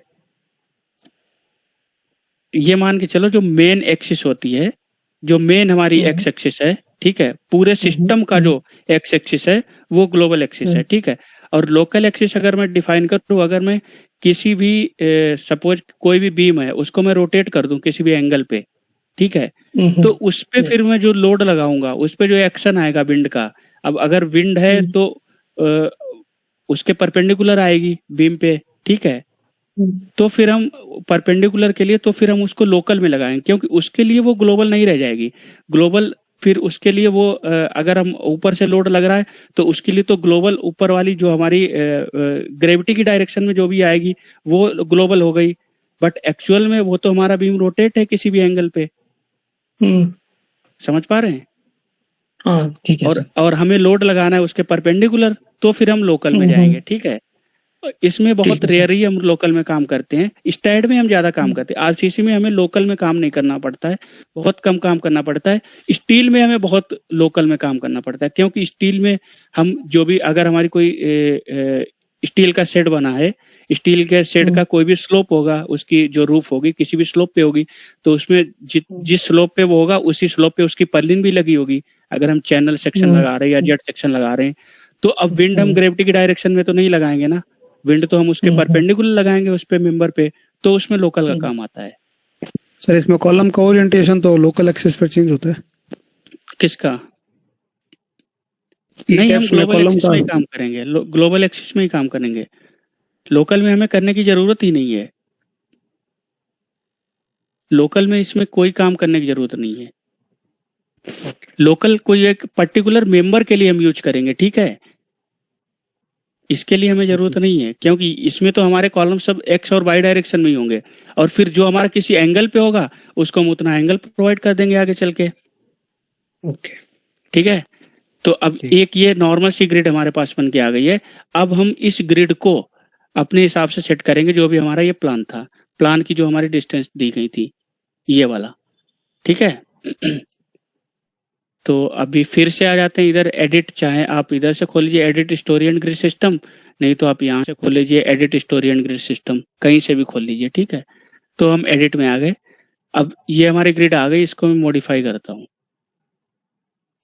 ये मान के चलो जो मेन एक्सिस होती है, जो मेन हमारी एक्स एक्सिस है, ठीक है। पूरे सिस्टम का जो एक्स एक्सिस है वो ग्लोबल एक्सिस है, ठीक है। और लोकल एक्सिस अगर मैं डिफाइन करूं, अगर मैं किसी भी सपोज कोई भी बीम है उसको मैं रोटेट कर दूं किसी भी एंगल पे, ठीक है, तो उस पे फिर मैं जो लोड लगाऊंगा, उस पे जो एक्शन आएगा विंड का, अब अगर विंड है तो उसके परपेंडिकुलर आएगी बीम पे, ठीक है। तो फिर हम परपेंडिकुलर के लिए तो फिर हम उसको लोकल में लगाएंगे, क्योंकि उसके लिए वो ग्लोबल नहीं रह जाएगी। ग्लोबल फिर उसके लिए वो अगर हम ऊपर से लोड लग रहा है तो उसके लिए तो ग्लोबल ऊपर वाली जो हमारी ग्रेविटी की डायरेक्शन में जो भी आएगी वो ग्लोबल हो गई। बट एक्चुअल में वो तो हमारा बीम रोटेट है किसी भी एंगल पे, समझ पा रहे हैं? हाँ ठीक है। और हमें लोड लगाना है उसके परपेंडिकुलर, तो फिर हम लोकल में जाएंगे, ठीक है। इसमें बहुत रेयर ही हम लोकल में काम करते हैं, स्टैड में हम ज्यादा काम करते हैं। RCC में हमें लोकल में काम नहीं करना पड़ता है, बहुत कम काम करना पड़ता है। स्टील में हमें बहुत लोकल में काम करना पड़ता है, क्योंकि स्टील में हम जो भी अगर हमारी कोई स्टील का शेड बना है, स्टील के शेड का कोई भी स्लोप होगा, उसकी जो रूफ होगी किसी भी स्लोप पे होगी, तो उसमें जिस स्लोप पे वो होगा उसी स्लोप पे उसकी पर्लिन भी लगी होगी। अगर हम चैनल सेक्शन लगा रहे हैं या जेट सेक्शन लगा रहे हैं, तो अब विंड हम ग्रेविटी की डायरेक्शन में तो नहीं लगाएंगे ना, विंड तो हम उसके परपेंडिकुलर लगाएंगे उस पे मेंबर पे, तो उसमें लोकल का काम आता है। सर इसमें कॉलम का ओरिएंटेशन तो लोकल एक्सिस पर चेंज होता है? किसका? नहीं, हम ग्लोबल एक्सिस में ही काम करेंगे, ग्लोबल एक्सिस में ही काम करेंगे। लोकल में हमें करने की जरूरत ही नहीं है, लोकल में इसमें कोई काम करने की जरूरत नहीं है। लोकल कोई एक पर्टिकुलर मेंबर के लिए हम यूज करेंगे, ठीक है। इसके लिए हमें जरूरत नहीं है, क्योंकि इसमें तो हमारे कॉलम सब एक्स और वाई डायरेक्शन में ही होंगे, और फिर जो हमारा किसी एंगल पे होगा उसको हम उतना एंगल प्रोवाइड कर देंगे आगे चल के। ओके, ठीक है। तो अब एक ये नॉर्मल सी ग्रिड हमारे पास बन के आ गई है। अब हम इस ग्रिड को अपने हिसाब से सेट करेंगे, जो भी हमारा ये प्लान था, प्लान की जो हमारी डिस्टेंस दी गई थी ये वाला, ठीक है। तो अभी फिर से आ जाते हैं इधर एडिट, चाहे आप इधर से खोल लीजिए edit story and grid system, नहीं तो आप यहाँ से खोल लीजिए edit story and grid system, कहीं से भी खोल लीजिए, ठीक है। तो हम एडिट में आ गए। अब ये हमारी ग्रिड आ गई, इसको मैं मॉडिफाई करता हूँ।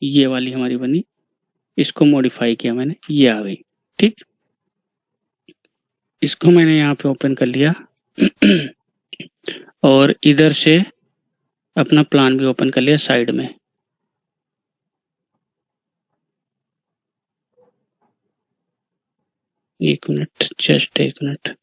ये वाली हमारी बनी, इसको मॉडिफाई किया मैंने, ये आ गई, ठीक। इसको मैंने यहाँ पे ओपन कर लिया और इधर से अपना प्लान भी ओपन कर लिया साइड में। एक मिनट, जस्ट एक मिनट।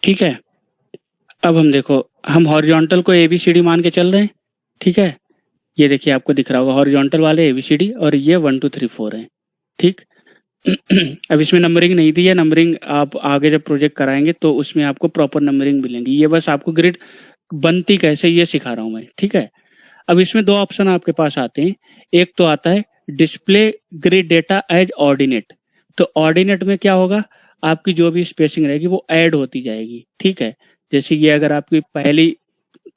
ठीक है। अब हम देखो, हम हॉरिजॉन्टल को ABCD मान के चल रहे हैं, ठीक है। ये देखिए आपको दिख रहा होगा हॉरिजॉन्टल वाले ABCD, और ये 1 2 3 4 है, ठीक। अब इसमें नंबरिंग नहीं दी है, नंबरिंग आप आगे जब प्रोजेक्ट कराएंगे तो उसमें आपको प्रॉपर नंबरिंग मिलेंगी। ये बस आपको ग्रिड बनती कैसे ये सिखा रहा हूं मैं, ठीक है। अब इसमें दो ऑप्शन आपके पास आते हैं, एक तो आता है display grid data as ordinate. तो ऑर्डिनेट में क्या होगा, आपकी जो भी स्पेसिंग रहेगी वो ऐड होती जाएगी, ठीक है। जैसे ये अगर आपकी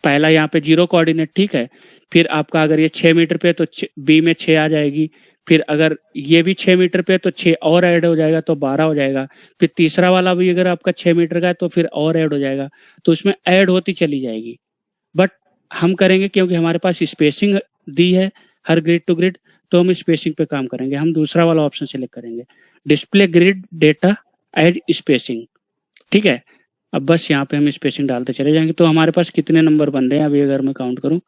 पहला यहाँ पे 0 कोऑर्डिनेट, ठीक है, फिर आपका अगर ये 6 मीटर पे तो बी में 6 आ जाएगी, फिर अगर ये भी 6 मीटर पे तो 6 और ऐड हो जाएगा तो 12 हो जाएगा, फिर तीसरा वाला भी अगर आपका 6 मीटर का है तो फिर और ऐड हो जाएगा, तो उसमें ऐड होती चली जाएगी। बट हम करेंगे क्योंकि हमारे पास स्पेसिंग दी है हर ग्रिड टू ग्रिड, तो हम स्पेसिंग पे काम करेंगे, हम दूसरा वाला ऑप्शन सिलेक्ट करेंगे, display grid data add spacing, ठीक है। अब बस यहाँ पे हम स्पेसिंग डालते चले जाएंगे। तो हमारे पास कितने नंबर बन रहे हैं अभी अगर मैं काउंट करूं,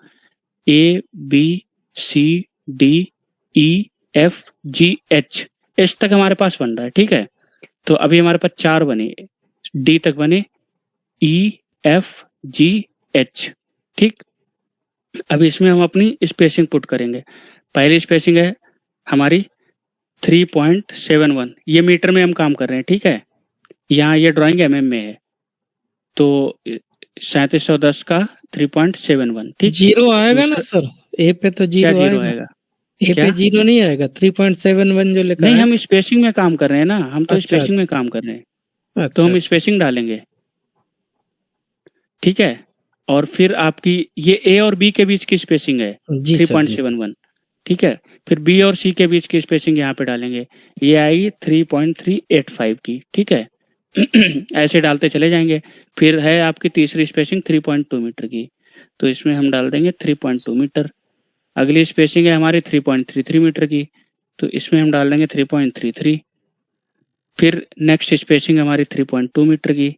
A B C D E F G H, H तक हमारे पास बन रहा है, ठीक है। तो अभी हमारे पास 4 बने, डी तक बने, E F G H, ठीक। अब इसमें हम अपनी स्पेसिंग पुट करेंगे। पहली स्पेसिंग है हमारी 3.71, ये मीटर में हम काम कर रहे हैं, ठीक है। यहाँ ये ड्राइंग mm में है, तो 3710 का 3.71, ठीक। जीरो आएगा ना सर, ए पे तो क्या जीरो जीरो आएगा, आएगा? ए क्या? पे जीरो नहीं आएगा, 3.71 जो लिखा नहीं, है। हम स्पेसिंग में काम कर रहे हैं ना, हम तो अच्छा, स्पेसिंग में अच्छा। काम कर रहे हैं, अच्छा, तो हम अच्छा। स्पेसिंग डालेंगे, ठीक है। और फिर आपकी ये ए और बी के बीच की स्पेसिंग है जी सर, जी 3.71, ठीक है। फिर बी और सी के बीच की स्पेसिंग यहाँ पे डालेंगे, ये आएगी 3.385 की, ठीक है। ऐसे डालते चले जाएंगे। फिर है आपकी तीसरी स्पेसिंग 3.2 मीटर की, तो इसमें हम डाल देंगे 3.2 मीटर। अगली स्पेसिंग है हमारी 3.33 मीटर की, तो इसमें हम डाल देंगे 3.33। फिर नेक्स्ट स्पेसिंग हमारी 3.2 मीटर की,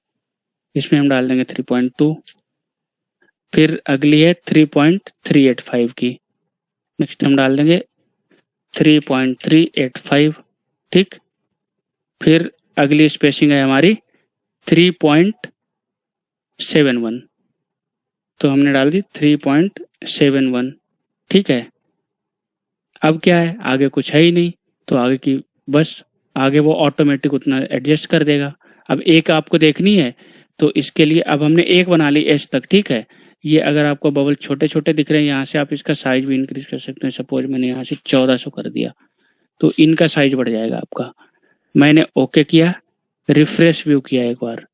इसमें हम डाल देंगे 3.2। फिर अगली है 3.385 की, नेक्स्ट हम डाल देंगे 3.385, ठीक। फिर अगली स्पेसिंग है हमारी 3.71, तो हमने डाल दी 3.71, ठीक है। अब क्या है, आगे कुछ है ही नहीं, तो आगे की बस आगे वो ऑटोमेटिक उतना एडजस्ट कर देगा। अब एक आपको देखनी है, तो इसके लिए अब हमने एक बना ली एच तक, ठीक है। ये अगर आपको बबल छोटे छोटे दिख रहे हैं, यहाँ से आप इसका साइज भी इंक्रीज कर सकते हैं। सपोज मैंने यहाँ से 1400 कर दिया, तो इनका साइज बढ़ जाएगा आपका। मैंने ओके किया, रिफ्रेश व्यू किया, एक बार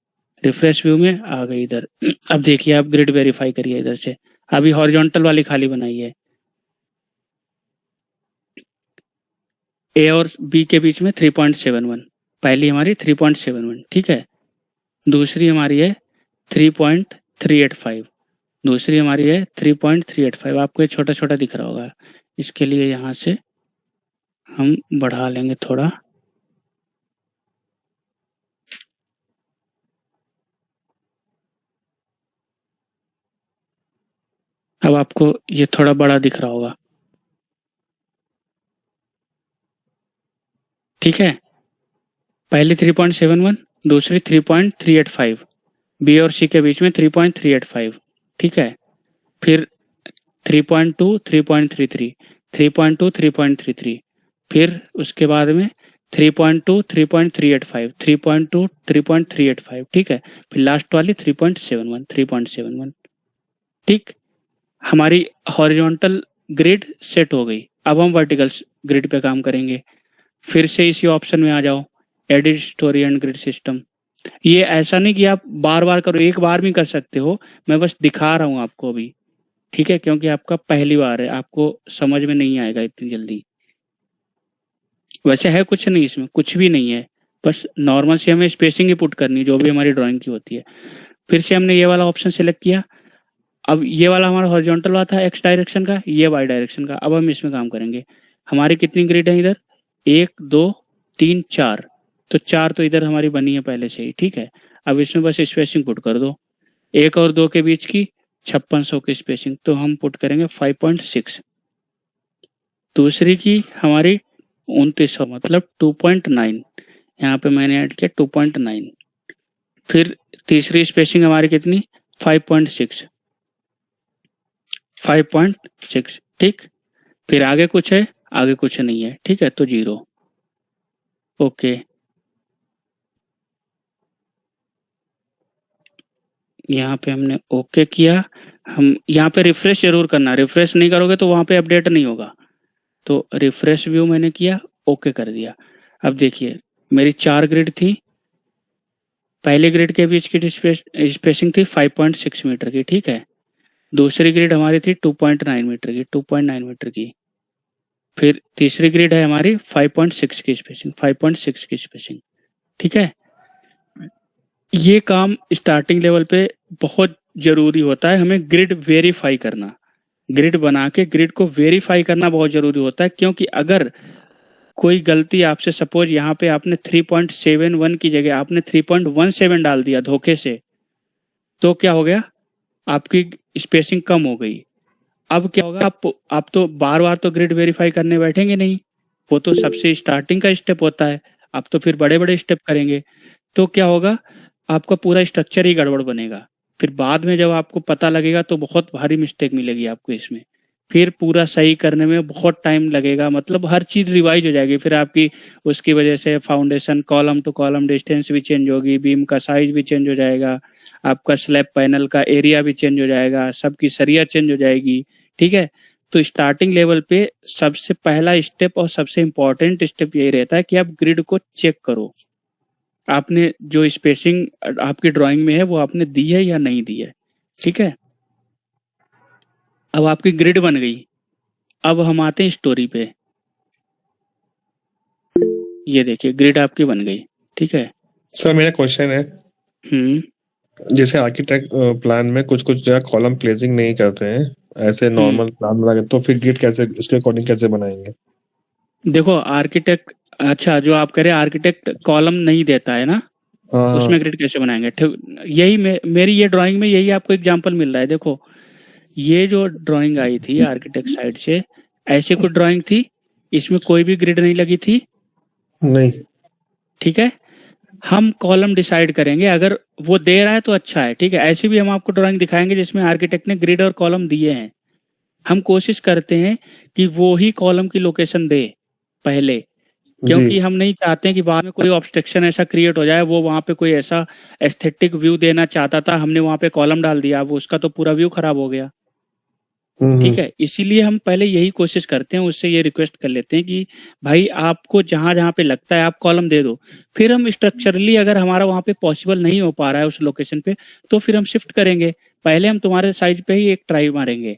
रिफ्रेश व्यू में आ गई इधर। अब देखिए आप ग्रिड वेरीफाई करिए इधर से, अभी हॉरिजॉन्टल वाली खाली बनाई है, ए और बी के बीच में 3.71, पहली हमारी 3.71, ठीक है। दूसरी हमारी है 3.385, दूसरी हमारी है 3.385। आपको ये छोटा छोटा दिख रहा होगा, इसके लिए यहाँ से हम बढ़ा लेंगे थोड़ा। अब आपको ये थोड़ा बड़ा दिख रहा होगा, ठीक है। पहली 3.71, दूसरी 3.385, बी और सी के बीच में 3.385, ठीक है। फिर 3.2, 3.33, 3.2, 3.33, फिर उसके बाद में 3.2, 3.385, 3.2, 3.385, ठीक है। फिर लास्ट वाली 3.71, 3.71, ठीक। हमारी हॉरिजॉन्टल ग्रिड सेट हो गई। अब हम वर्टिकल ग्रिड पे काम करेंगे। फिर से इसी ऑप्शन में आ जाओ, edit story and grid system. ये ऐसा नहीं कि आप बार बार करो, एक बार भी कर सकते हो, मैं बस दिखा रहा हूं आपको अभी, ठीक है, क्योंकि आपका पहली बार है, आपको समझ में नहीं आएगा इतनी जल्दी। वैसे है कुछ नहीं, इसमें कुछ भी नहीं है, बस नॉर्मल से हमें स्पेसिंग ही पुट करनी है जो भी हमारी ड्राइंग की होती है। फिर से हमने ये वाला ऑप्शन सिलेक्ट किया। अब ये वाला हमारा हॉरिजॉन्टल वाला था एक्स डायरेक्शन का, ये वाई डायरेक्शन का। अब हम इसमें काम करेंगे। हमारी कितनी ग्रिड है इधर, 1 2 3 4, तो 4 तो इधर हमारी बनी है पहले से ही, ठीक है। अब इसमें बस स्पेसिंग पुट कर दो, 1 और 2 के बीच की 5600 की स्पेसिंग, तो हम पुट करेंगे 5.6। दूसरी की हमारी 2900 मतलब 2.9, यहाँ पे मैंने ऐड किया 2.9। फिर तीसरी स्पेसिंग हमारी कितनी, 5.6, 5.6, ठीक। फिर आगे कुछ है, आगे कुछ नहीं है, ठीक है, तो 0, ओके। यहाँ पे हमने ओके किया। हम यहाँ पे रिफ्रेश जरूर करना, रिफ्रेश नहीं करोगे तो वहां पे अपडेट नहीं होगा। तो रिफ्रेश व्यू मैंने किया, ओके कर दिया। अब देखिए मेरी 4 ग्रिड थी, पहले ग्रिड के बीच की स्पेसिंग थी 5.6 मीटर की, ठीक है। दूसरी ग्रिड हमारी थी 2.9 मीटर की, 2.9 मीटर की। फिर तीसरी ग्रिड है हमारी 5.6 की स्पेसिंग, 5.6 की स्पेसिंग, ठीक है। ये काम स्टार्टिंग लेवल पे बहुत जरूरी होता है, हमें ग्रिड वेरीफाई करना, ग्रिड बना के ग्रिड को वेरीफाई करना बहुत जरूरी होता है। क्योंकि अगर कोई गलती आपसे, सपोज यहाँ पे आपने 3.71 की जगह आपने 3.17 डाल दिया धोखे से, तो क्या हो गया, आपकी स्पेसिंग कम हो गई। अब क्या होगा, आप तो बार बार तो ग्रिड वेरीफाई करने बैठेंगे नहीं, वो तो सबसे स्टार्टिंग का स्टेप होता है। आप तो फिर बड़े बड़े स्टेप करेंगे, तो क्या होगा, आपका पूरा स्ट्रक्चर ही गड़बड़ बनेगा। फिर बाद में जब आपको पता लगेगा तो बहुत भारी मिस्टेक मिलेगी आपको इसमें, फिर पूरा सही करने में बहुत टाइम लगेगा, मतलब हर चीज रिवाइज हो जाएगी। फिर आपकी उसकी वजह से foundation column two column distance भी चेंज होगी, बीम का साइज भी चेंज हो जाएगा, आपका स्लैब पैनल का एरिया भी चेंज हो जाएगा, सबकी सरिया चेंज हो जाएगी, ठीक है। तो स्टार्टिंग लेवल पे सबसे पहला स्टेप और सबसे इम्पोर्टेंट स्टेप यही रहता है कि आप ग्रिड को चेक करो, आपने जो स्पेसिंग आपकी ड्राइंग में है वो आपने दी है या नहीं दी है, ठीक है। अब आपकी ग्रिड बन गई, अब हम आते हैं स्टोरी पे। ये देखिए ग्रिड आपकी बन गई, ठीक है। सर मेरा क्वेश्चन है, जैसे आर्किटेक्ट प्लान में कुछ कुछ जगह कॉलम प्लेसिंग नहीं करते हैं, ऐसे नॉर्मल प्लान बना के, तो फिर ग्रिड कैसे, इसके अकॉर्डिंग कैसे बनाएंगे? देखो आर्किटेक्ट, अच्छा जो आप कह रहे हैं आर्किटेक्ट कॉलम नहीं देता है ना, उसमें ग्रिड कैसे बनाएंगे, यही मेरी ये ड्राइंग में यही आपको एग्जांपल मिल रहा है। देखो ये जो ड्राइंग आई थी आर्किटेक्ट साइड से, ऐसे कुछ ड्राइंग थी, इसमें कोई भी ग्रिड नहीं लगी थी, नहीं, ठीक है। हम कॉलम डिसाइड करेंगे, अगर वो दे रहा है तो अच्छा है, ठीक है। ऐसे भी हम आपको ड्राइंग दिखाएंगे जिसमें आर्किटेक्ट ने ग्रिड और कॉलम दिए हैं। हम कोशिश करते हैं कि वो ही कॉलम की लोकेशन दे पहले, क्योंकि हम नहीं चाहते कि बाद में कोई ऑब्स्ट्रक्शन ऐसा क्रिएट हो जाए, वो वहां पे कोई ऐसा एस्थेटिक व्यू देना चाहता था, हमने वहां पे कॉलम डाल दिया, अब उसका तो पूरा व्यू खराब हो गया, ठीक है। इसीलिए हम पहले यही कोशिश करते हैं, उससे ये रिक्वेस्ट कर लेते हैं कि भाई आपको जहां जहां पे लगता है आप कॉलम दे दो। फिर हम स्ट्रक्चरली अगर हमारा वहां पे पॉसिबल नहीं हो पा रहा है उस लोकेशन पे, तो फिर हम शिफ्ट करेंगे, पहले हम तुम्हारे साइज पे ही एक ट्राई मारेंगे,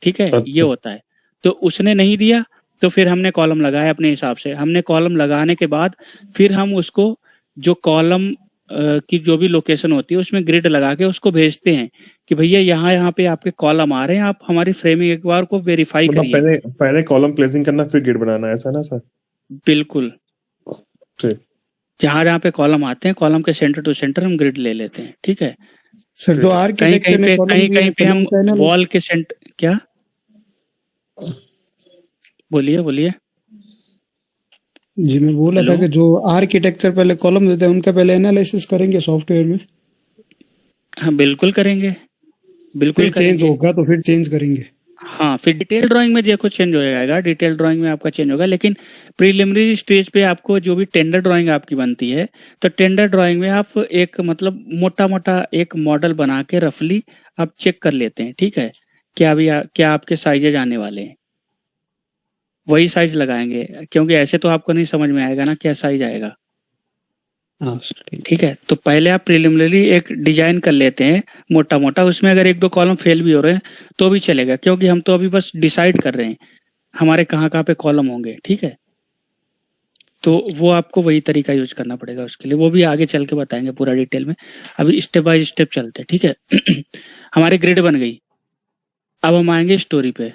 ठीक है। ये होता है। तो उसने नहीं दिया तो फिर हमने कॉलम लगाया अपने हिसाब से, हमने कॉलम लगाने के बाद फिर हम उसको जो कॉलम की जो भी लोकेशन होती है उसमें ग्रिड लगा के उसको भेजते हैं कि भैया यहाँ पे आपके कॉलम आ रहे हैं, आप हमारी फ्रेमिंग एक बार को वेरीफाई करिए। पहले कॉलम प्लेसिंग करना फिर ग्रिड बनाना, ऐसा ना सर? बिल्कुल, जहाँ पे कॉलम आते हैं कॉलम के सेंटर टू सेंटर हम ग्रिड ले लेते हैं, ठीक है। सर जो कहीं पे हम वॉल के सेंटर, क्या बोलिए जी, मैं बोला था कि जो आर्किटेक्चर पहले कॉलम देते हैं उनका पहले एनालिसिस करेंगे सॉफ्टवेयर में। हाँ बिल्कुल करेंगे, बिल्कुल चेंज होगा तो फिर चेंज करेंगे। हाँ फिर डिटेल ड्राइंग में देखो चेंज हो जाएगा, डिटेल ड्राइंग में आपका चेंज होगा, लेकिन प्रीलिमिनरी स्टेज पे आपको जो भी टेंडर ड्राइंग आपकी बनती है, तो टेंडर ड्राइंग में आप एक मतलब मोटा एक मॉडल बना के रफली आप चेक कर लेते हैं, ठीक है। क्या आपके साइजेज आने वाले हैं, वही साइज लगाएंगे, क्योंकि ऐसे तो आपको नहीं समझ में आएगा ना क्या साइज आएगा, ठीक है। तो पहले आप प्रीलिमिनरी एक डिजाइन कर लेते हैं मोटा, उसमें अगर 1-2 कॉलम फेल भी हो रहे हैं तो भी चलेगा, क्योंकि हम तो अभी बस डिसाइड कर रहे हैं हमारे कहाँ पे कॉलम होंगे, ठीक है। तो वो आपको वही तरीका यूज करना पड़ेगा उसके लिए, वो भी आगे चल के बताएंगे पूरा डिटेल में, अभी स्टेप बाय स्टेप चलते हैं, ठीक है। हमारी ग्रिड बन गई, अब हम आएंगे स्टोरी पे,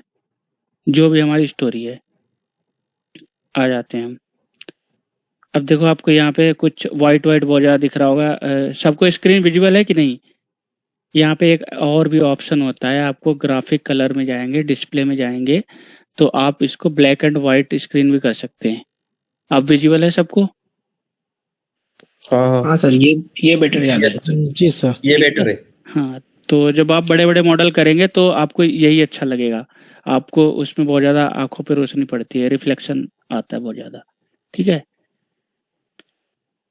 जो भी हमारी स्टोरी है आ जाते हैं हम। अब देखो आपको यहाँ पे कुछ वाइट बहुत ज्यादा दिख रहा होगा, सबको स्क्रीन विजुअल है कि नहीं? यहाँ पे एक और भी ऑप्शन होता है, आपको ग्राफिक कलर में जाएंगे, डिस्प्ले में जाएंगे, तो आप इसको ब्लैक एंड व्हाइट स्क्रीन भी कर सकते हैं। आप विजुअल है सबको? हाँ सर, ये बेटर है। जी सर, ये बेटर है। हाँ, तो जब आप बड़े मॉडल करेंगे तो आपको यही अच्छा लगेगा, आपको उसमें बहुत ज्यादा आंखों पे रोशनी पड़ती है, रिफ्लेक्शन आता है बहुत ज्यादा, ठीक है।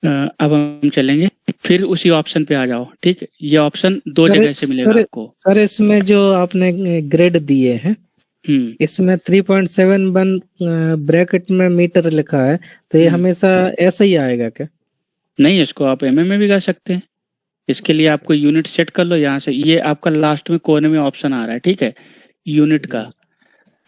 अब हम चलेंगे, फिर उसी ऑप्शन पे आ जाओ, ठीक है। ये ऑप्शन 2 जगह से मिलेगा आपको। सर इसमें जो आपने ग्रेड दिए हैं इसमें 3.71 ब्रैकेट में मीटर लिखा है, तो ये हमेशा ऐसा ही आएगा क्या? नहीं, इसको आप एमएम में भी कर सकते हैं। इसके लिए आपको यूनिट सेट कर लो यहाँ से। ये आपका लास्ट में कोने में ऑप्शन आ रहा है, ठीक है, यूनिट का।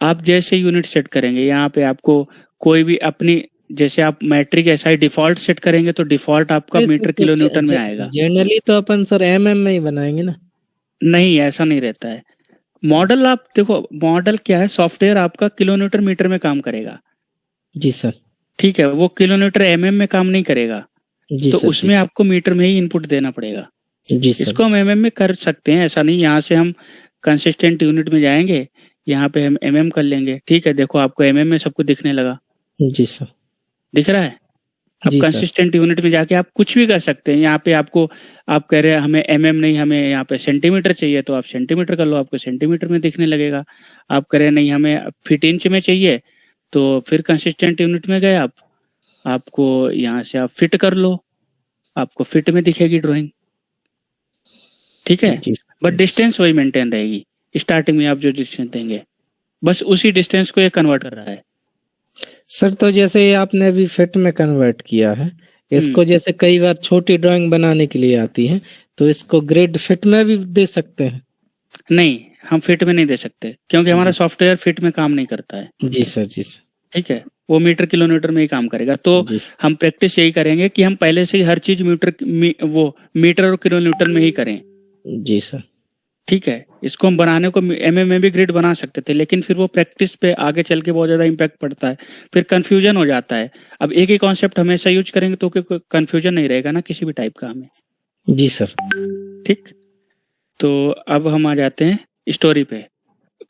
आप जैसे यूनिट सेट करेंगे यहाँ पे आपको कोई भी अपनी, जैसे आप मैट्रिक एसआई डिफॉल्ट सेट करेंगे तो डिफॉल्ट आपका मीटर किलो न्यूटन में आएगा। जनरली तो अपन सर एमएम में ही बनाएंगे ना। नहीं, ऐसा नहीं रहता है। मॉडल आप देखो, मॉडल क्या है, सॉफ्टवेयर आपका किलो न्यूटन मीटर में काम करेगा। जी सर। ठीक है, वो किलो न्यूटन एमएम में काम नहीं करेगा। जी तो सर, उसमें जी आपको मीटर में ही इनपुट देना पड़ेगा। जी सर। इसको हम एमएम में कर सकते हैं, ऐसा नहीं। यहाँ से हम कंसिस्टेंट यूनिट में जाएंगे, यहाँ पे हम एमएम कर लेंगे। ठीक है, देखो आपको एमएम में सब कुछ दिखने लगा। जी सर। दिख रहा है। अब जी सर। कंसिस्टेंट यूनिट में जाके आप कुछ भी कर सकते हैं। यहाँ पे आपको, आप कह रहे हैं हमें एमएम नहीं, हमें यहाँ पे सेंटीमीटर चाहिए, तो आप सेंटीमीटर कर लो, आपको सेंटीमीटर में दिखने लगेगा। आप कह रहे हैं नहीं हमें फीट इंच में चाहिए, तो फिर कंसिस्टेंट यूनिट में गए आप, आपको यहाँ से आप फिट कर लो, आपको फिट में दिखेगी ड्राइंग। ठीक है, बट डिस्टेंस वही मेंटेन रहेगी। स्टार्टिंग में आप जो डिस्टेंस देंगे, बस उसी डिस्टेंस को ये कन्वर्ट कर रहा है। सर तो जैसे ये आपने अभी फिट में कन्वर्ट किया है, इसको जैसे कई बार छोटी ड्राइंग बनाने के लिए आती है, तो इसको ग्रिड फिट में भी दे सकते हैं? नहीं, हम फिट में नहीं दे सकते, क्योंकि हमारा सॉफ्टवेयर फिट में काम नहीं करता है। जी सर, जी सर। ठीक है, वो मीटर किलोमीटर में ही काम करेगा। तो हम प्रैक्टिस यही करेंगे कि हम पहले से ही हर चीज वो मीटर और किलोमीटर में ही करें। जी सर। ठीक है, इसको हम बनाने को एमएम में भी ग्रिड बना सकते थे, लेकिन फिर वो प्रैक्टिस पे आगे चल के बहुत ज्यादा इम्पैक्ट पड़ता है, फिर कंफ्यूजन हो जाता है। अब एक ही कॉन्सेप्ट हमेशा यूज करेंगे तो कंफ्यूजन नहीं रहेगा ना किसी भी टाइप का हमें। जी सर। ठीक, तो अब हम आ जाते हैं स्टोरी पे।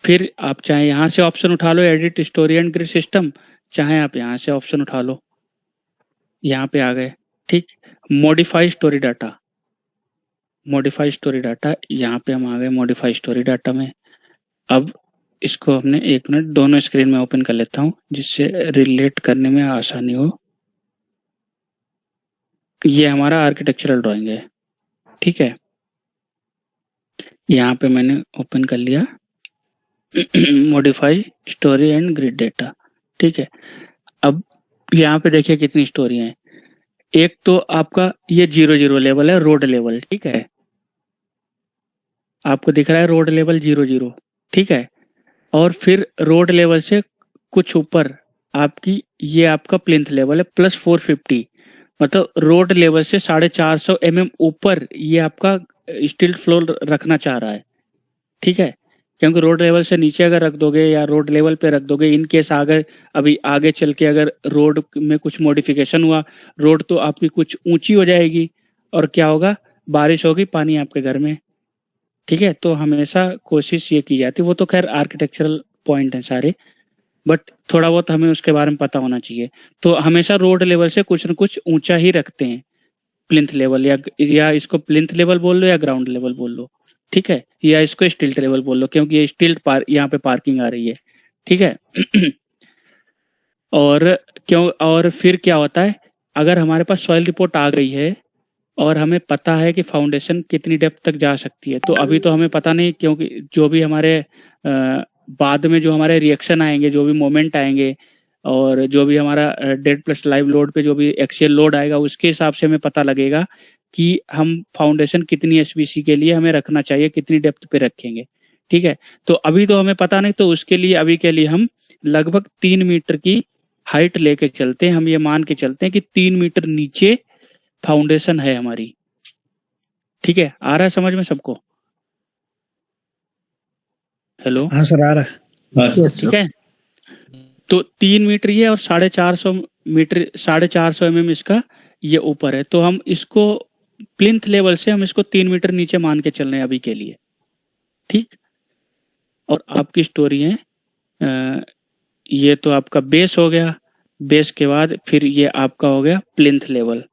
फिर आप चाहे यहाँ से ऑप्शन उठा लो, edit story and grid system, चाहे आप यहाँ से ऑप्शन उठा लो, यहाँ पे आ गए। ठीक, modify story data, modify story data, यहाँ पे हम आ गए मॉडिफाई स्टोरी डाटा में। अब इसको हमने, एक मिनट, दोनों स्क्रीन में ओपन कर लेता हूँ जिससे रिलेट करने में आसानी हो। ये हमारा आर्किटेक्चरल ड्राइंग है। ठीक है, यहाँ पे मैंने ओपन कर लिया modify story and grid data. ठीक है, अब यहाँ पे देखिए कितनी स्टोरी है। एक तो आपका ये 0 लेवल है, रोड लेवल। ठीक है, आपको दिख रहा है रोड लेवल 0। ठीक है, और फिर रोड लेवल से कुछ ऊपर आपकी, ये आपका प्लिंथ लेवल है +450, मतलब रोड लेवल से 450 mm ऊपर ये आपका स्टिल्ट फ्लोर रखना चाह रहा है। ठीक है, क्योंकि रोड लेवल से नीचे अगर रख दोगे या रोड लेवल पे रख दोगे, इन केस अगर अभी आगे चल के अगर रोड में कुछ मॉडिफिकेशन हुआ, रोड तो आपकी कुछ ऊंची हो जाएगी और क्या होगा, बारिश होगी, पानी आपके घर में। ठीक है, तो हमेशा कोशिश ये की जाती है, वो तो खैर आर्किटेक्चरल पॉइंट है सारे, बट थोड़ा बहुत हमें उसके बारे में पता होना चाहिए। तो हमेशा रोड लेवल से कुछ न कुछ ऊंचा ही रखते हैं, प्लिंथ लेवल, या इसको प्लिंथ लेवल बोल लो या ग्राउंड लेवल बोल लो। ठीक है, या इसको स्टिल्ट लेवल बोल लो, क्योंकि ये स्टिल्ट यहाँ पे पार्किंग आ रही है। ठीक है और फिर क्या होता है, अगर हमारे पास सॉइल रिपोर्ट आ गई है और हमें पता है कि फाउंडेशन कितनी डेप्थ तक जा सकती है, तो अभी तो हमें पता नहीं, क्योंकि जो भी हमारे बाद में जो हमारे रिएक्शन आएंगे, जो भी मोमेंट आएंगे, और जो भी हमारा डेड प्लस लाइव लोड पे जो भी एक्सियल लोड आएगा, उसके हिसाब से हमें पता लगेगा कि हम फाउंडेशन कितनी एसबीसी के लिए हमें रखना चाहिए, कितनी डेप्थ पे रखेंगे। ठीक है, तो अभी तो हमें पता नहीं, तो उसके लिए अभी के लिए हम लगभग 3 मीटर की हाइट लेके चलते हैं। हम ये मान के चलते हैं कि 3 मीटर नीचे फाउंडेशन है हमारी। ठीक है, आ रहा है समझ में सबको? हेलो, हाँ सर, आ रहा है। ठीक है, तो 3 मीटर ये और 450 मीटर, 450 mm इसका ये ऊपर है। तो हम इसको प्लिंथ लेवल से हम इसको 3 मीटर नीचे मान के चल रहे हैं अभी के लिए। ठीक, और आपकी स्टोरी है, ये तो आपका बेस हो गया। बेस के बाद फिर ये आपका हो गया प्लिंथ लेवल,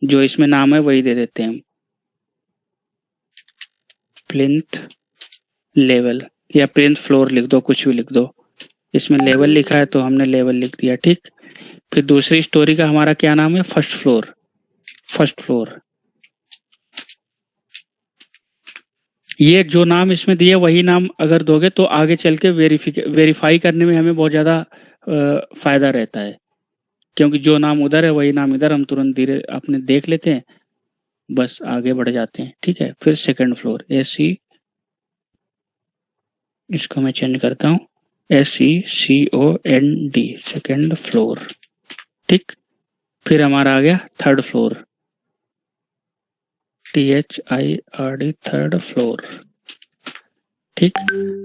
जो इसमें नाम है वही दे देते हैं हम, प्लिंथ लेवल, या प्लिंथ फ्लोर लिख दो, कुछ भी लिख दो। इसमें लेवल लिखा है तो हमने लेवल लिख दिया। ठीक, फिर दूसरी स्टोरी का हमारा क्या नाम है, फर्स्ट फ्लोर। फर्स्ट फ्लोर ये जो नाम इसमें दिए वही नाम अगर दोगे तो आगे चल के वेरीफाई करने में हमें बहुत ज्यादा फायदा रहता है, क्योंकि जो नाम उधर है वही नाम इधर, हम तुरंत धीरे अपने देख लेते हैं, बस आगे बढ़ जाते हैं। ठीक है, फिर सेकंड फ्लोर AC, इसको मैं चेंज करता हूँ SECOND, सेकंड फ्लोर। ठीक, फिर हमारा आ गया third floor, THIRD, third floor. ठीक,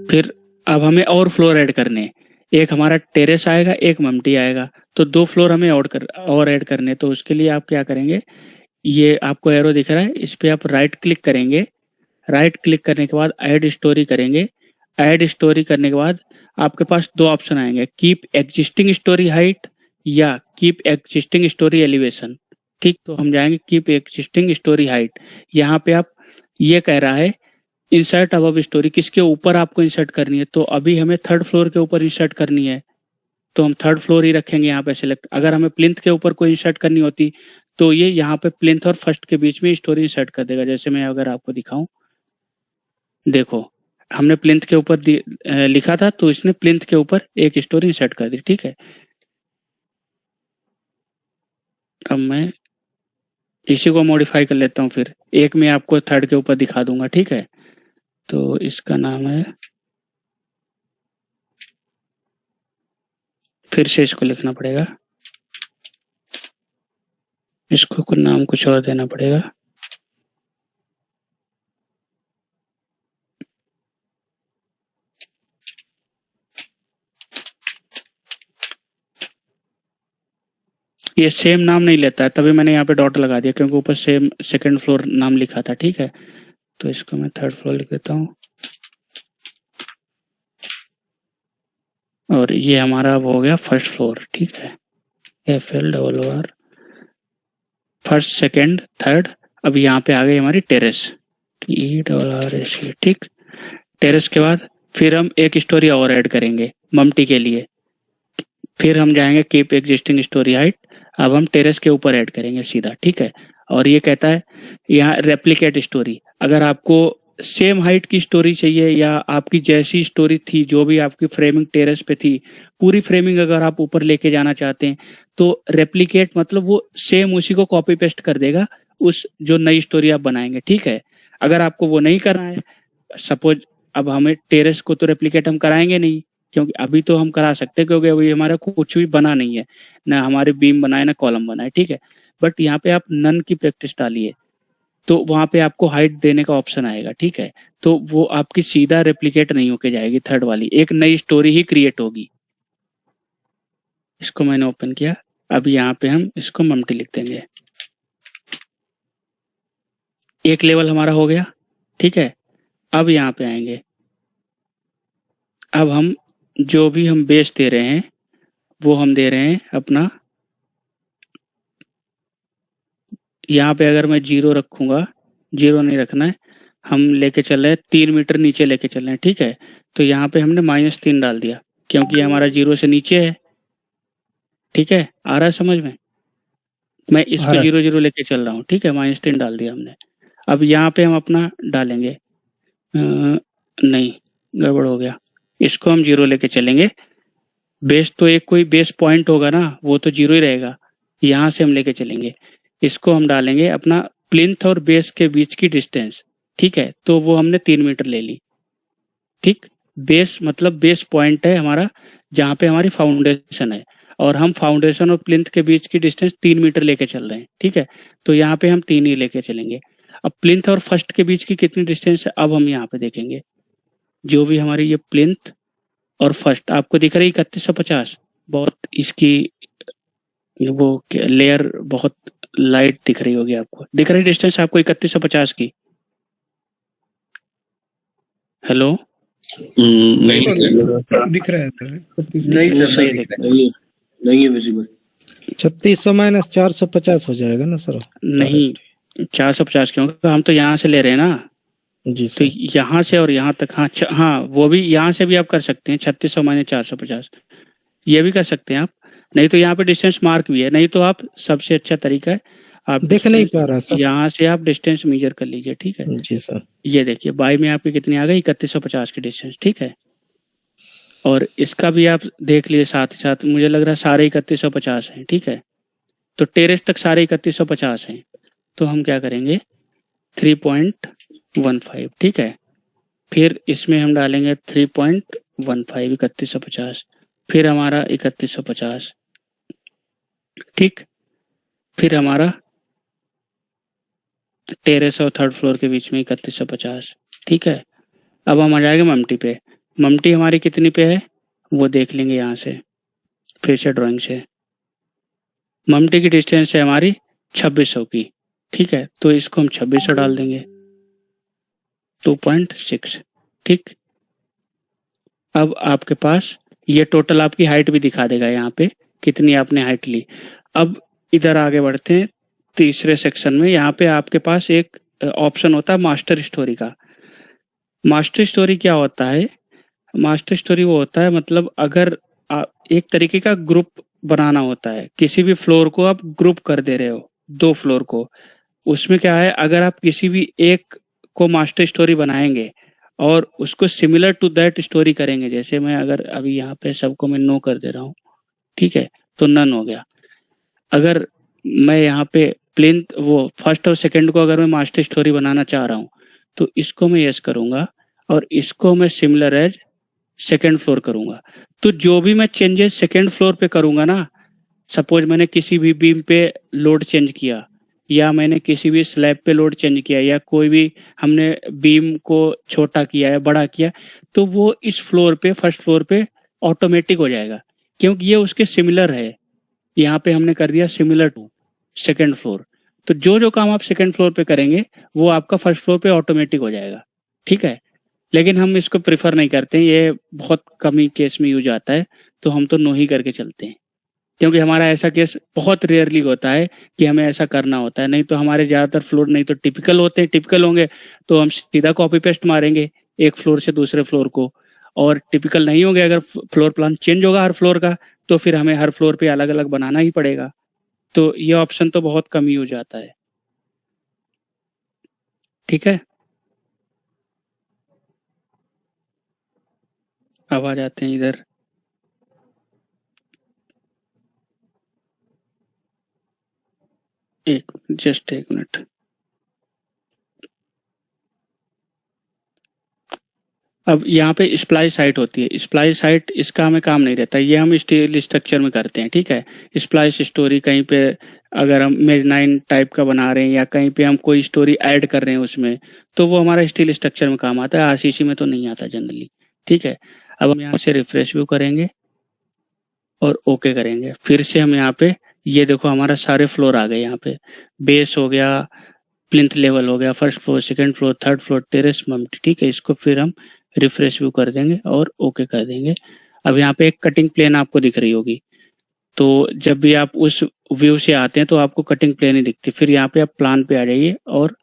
फिर अब हमें और फ्लोर ऐड करने हैं, एक हमारा टेरेस आएगा, एक मम्टी आएगा, तो 2 फ्लोर हमें और ऐड करने। तो उसके लिए आप क्या करेंगे, ये आपको एरो दिख रहा है, इस पे आप राइट क्लिक करेंगे, राइट क्लिक करने के बाद ऐड स्टोरी करेंगे। ऐड स्टोरी करने के बाद आपके पास 2 ऑप्शन आएंगे, कीप एग्जिस्टिंग स्टोरी हाइट या कीप एग्जिस्टिंग स्टोरी एलिवेशन। ठीक, तो हम जाएंगे कीप एग्जिस्टिंग स्टोरी हाइट। यहाँ पे आप ये कह रहा है इंसर्ट अबव स्टोरी, किसके ऊपर आपको इंसर्ट करनी है, तो अभी हमें थर्ड फ्लोर के ऊपर इंसर्ट करनी है, तो हम थर्ड फ्लोर ही रखेंगे यहाँ पे सिलेक्ट। अगर हमें प्लिंथ के ऊपर कोई इंसर्ट करनी होती तो ये यहाँ पे प्लिंथ और फर्स्ट के बीच में स्टोरी इंसर्ट कर देगा। जैसे मैं अगर आपको दिखाऊं, देखो हमने प्लिंथ के ऊपर लिखा था, तो इसने प्लिंथ के ऊपर एक स्टोरी इंसर्ट कर दी। ठीक है, अब मैं इसी को मॉडिफाई कर लेता हूँ, फिर एक में आपको थर्ड के ऊपर दिखा दूंगा। ठीक है, तो इसका नाम है, फिर से इसको लिखना पड़ेगा, इसको नाम कुछ और देना पड़ेगा। ये सेम नाम नहीं लेता है, तभी मैंने यहाँ पे डॉट लगा दिया, क्योंकि ऊपर सेम सेकंड फ्लोर नाम लिखा था। ठीक है, तो इसको मैं थर्ड फ्लोर लिख देता हूँ, और ये हमारा अब हो गया फर्स्ट फ्लोर। ठीक है, FLOR, फर्स्ट सेकंड थर्ड। अब यहाँ पे आ गई हमारी टेरेस, TERRAC। ठीक, टेरेस के बाद फिर हम एक स्टोरी और ऐड करेंगे मम्टी के लिए, फिर हम जाएंगे कीप एग्जिस्टिंग स्टोरी हाइट। अब हम टेरेस के ऊपर ऐड करेंगे सीधा। ठीक है, और ये कहता है यहाँ रेप्लिकेट स्टोरी, अगर आपको सेम हाइट की स्टोरी चाहिए या आपकी जैसी स्टोरी थी, जो भी आपकी फ्रेमिंग टेरेस पे थी, पूरी फ्रेमिंग अगर आप ऊपर लेके जाना चाहते हैं, तो रेप्लिकेट मतलब वो सेम उसी को कॉपी पेस्ट कर देगा उस जो नई स्टोरी आप बनाएंगे। ठीक है, अगर आपको वो नहीं करना है, सपोज अब हमें टेरेस को तो रेप्लिकेट हम कराएंगे नहीं, क्योंकि अभी तो हम करा सकते हैं, क्योंकि अभी हमारा कुछ भी बना नहीं है, ना हमारे बीम बनाए ना कॉलम बनाए। ठीक है, बट यहाँ पे आप नन की प्रैक्टिस डालिए, तो वहां पे आपको हाइट देने का ऑप्शन आएगा। ठीक है, तो वो आपकी सीधा रेप्लिकेट नहीं होके जाएगी, थर्ड वाली एक नई स्टोरी ही क्रिएट होगी। इसको मैंने ओपन किया, अब यहाँ पे हम इसको मम्टी लिख देंगे। एक लेवल हमारा हो गया। ठीक है, अब यहाँ पे आएंगे, अब हम जो भी हम बेस दे रहे हैं वो हम दे रहे हैं अपना, यहाँ पे अगर मैं 0 रखूंगा, 0 नहीं रखना है, हम लेके चल रहे हैं 3 मीटर नीचे लेके चल रहे हैं। ठीक है, तो यहाँ पे हमने -3 डाल दिया, क्योंकि हमारा 0 से नीचे है। ठीक है, आ रहा है समझ में, मैं इस पे 0 0 लेके चल रहा हूँ। ठीक है, -3 डाल दिया हमने। अब यहाँ पे हम अपना डालेंगे, नहीं गड़बड़ हो गया, इसको हम 0 लेके चलेंगे। बेस तो एक कोई बेस पॉइंट होगा ना, वो तो 0 ही रहेगा, यहाँ से हम लेके चलेंगे। इसको हम डालेंगे अपना प्लिंथ और बेस के बीच की डिस्टेंस। ठीक है, तो वो हमने 3 मीटर ले ली। ठीक, बेस मतलब बेस पॉइंट है हमारा, जहाँ पे हमारी फाउंडेशन है, और हम फाउंडेशन और प्लिंथ के बीच की डिस्टेंस 3 मीटर लेके चल रहे हैं। ठीक है, तो यहाँ पे हम 3 ही लेके चलेंगे। अब प्लिंथ और फर्स्ट के बीच की कितनी डिस्टेंस है, अब हम यहाँ पे देखेंगे, जो भी हमारी ये प्लिंथ और फर्स्ट आपको दिख रही 3150, बहुत इसकी वो लेयर बहुत लाइट दिख रही होगी आपको, दिख रही डिस्टेंस आपको 3150 की। हेलो, नहीं सर, दिख रहा है सर? नहीं सर, सही दिख रहा है, नहीं है विजिबल। 3600 - 450 हो जाएगा ना सर? नहीं 450 क्यों, हम तो यहाँ से ले रहे हैं ना जी तो सर। यहाँ से और यहाँ तक। हाँ हाँ, वो भी यहाँ से भी आप कर सकते हैं, 3600 - 450 ये भी कर सकते हैं आप, नहीं तो यहाँ पे डिस्टेंस मार्क भी है। नहीं तो आप सबसे अच्छा तरीका है आप दिख नहीं पा रहा सर। यहाँ से आप डिस्टेंस मेजर कर लीजिए, ठीक है। जी सर। ये देखिए बाई में आपकी कितनी आ गई, 3150 की डिस्टेंस, ठीक है। और इसका भी आप देख लिए साथ ही साथ, मुझे लग रहा है सारे 3150 हैं, ठीक है। तो टेरेस तक सारे 3150 हैं, तो हम क्या करेंगे 3.15, ठीक है। फिर इसमें हम डालेंगे 3.15 3150, फिर हमारा 3150, ठीक। फिर हमारा टेरेस और थर्ड फ्लोर के बीच में 3150, ठीक है। अब हम आ जाएंगे ममटी पे। ममटी हमारी कितनी पे है वो देख लेंगे यहाँ से, फिर से ड्राइंग से। ममटी की डिस्टेंस है हमारी 2600 की, ठीक है। तो इसको हम 2600 डाल देंगे, 2.6, ठीक। अब आपके पास ये टोटल आपकी हाइट भी दिखा देगा यहाँ पे कितनी आपने हाइट ली। अब इधर आगे बढ़ते हैं तीसरे सेक्शन में। यहाँ पे आपके पास एक ऑप्शन होता है मास्टर स्टोरी का। मास्टर स्टोरी क्या होता है? मास्टर स्टोरी वो होता है, मतलब अगर एक तरीके का ग्रुप बनाना होता है, किसी भी फ्लोर को आप ग्रुप कर दे रहे हो, 2 फ्लोर को। उसमें क्या है, अगर आप किसी भी एक को मास्टर स्टोरी बनाएंगे और उसको सिमिलर टू दैट स्टोरी करेंगे, जैसे मैं अगर अभी यहाँ पे सबको मैं नो कर दे रहा हूँ, ठीक है, तो नन हो गया। अगर मैं यहाँ पे प्लिंथ वो फर्स्ट और सेकंड को अगर मैं मास्टर स्टोरी बनाना चाह रहा हूँ तो इसको मैं यस करूंगा और इसको मैं सिमिलर एज सेकंड फ्लोर करूंगा। तो जो भी मैं चेंजेस सेकंड फ्लोर पे करूंगा ना, सपोज मैंने किसी भी बीम पे लोड चेंज किया या मैंने किसी भी स्लैब पे लोड चेंज किया या कोई भी हमने बीम को छोटा किया या बड़ा किया, तो वो इस फ्लोर पे फर्स्ट फ्लोर पे ऑटोमेटिक हो जाएगा, क्योंकि ये उसके सिमिलर है। यहाँ पे हमने कर दिया सिमिलर टू सेकंड फ्लोर, तो जो जो काम आप सेकंड फ्लोर पे करेंगे वो आपका फर्स्ट फ्लोर पे ऑटोमेटिक हो जाएगा, ठीक है। लेकिन हम इसको प्रिफर नहीं करते हैं, ये बहुत कम ही केस में यूज आता है, तो हम तो नो ही करके चलते हैं, क्योंकि हमारा ऐसा केस बहुत रेयरली होता है कि हमें ऐसा करना होता है। नहीं तो हमारे ज्यादातर फ्लोर नहीं तो टिपिकल होते हैं, टिपिकल होंगे तो हम सीधा कॉपी पेस्ट मारेंगे एक फ्लोर से दूसरे फ्लोर को, और टिपिकल नहीं होंगे, अगर फ्लोर प्लान चेंज होगा हर फ्लोर का तो फिर हमें हर फ्लोर पे अलग अलग बनाना ही पड़ेगा। तो ये ऑप्शन तो बहुत कम यूज आता है, ठीक है। अब आ जाते हैं इधर, जस्ट एक मिनट। अब यहाँ पे स्प्लाई साइट होती है। स्प्लाई साइट इसका हमें काम नहीं रहता, ये हम स्टील स्ट्रक्चर में करते हैं, ठीक है। स्प्लाइस स्टोरी कहीं पे अगर हम मेरिनाइन टाइप का बना रहे हैं या कहीं पे हम कोई स्टोरी ऐड कर रहे हैं उसमें, तो वो हमारा स्टील स्ट्रक्चर में काम आता है, आरसीसी में तो नहीं आता जनरली, ठीक है। अब हम यहाँ से रिफ्रेश व्यू करेंगे और ओके करेंगे। फिर से हम यहाँ पे ये देखो हमारा सारे फ्लोर आ गए, यहाँ पे बेस हो गया, प्लिंथ लेवल हो गया, first floor, second floor, third floor, terrace, मम्टी, ठीक है। इसको फिर हम रिफ्रेश व्यू कर देंगे और ओके कर देंगे। अब यहाँ पे एक कटिंग प्लेन आपको दिख रही होगी, तो जब भी आप उस व्यू से आते हैं तो आपको कटिंग प्लेन ही दिखती। फिर यहाँ पे आप प्लान पे आ जाइए और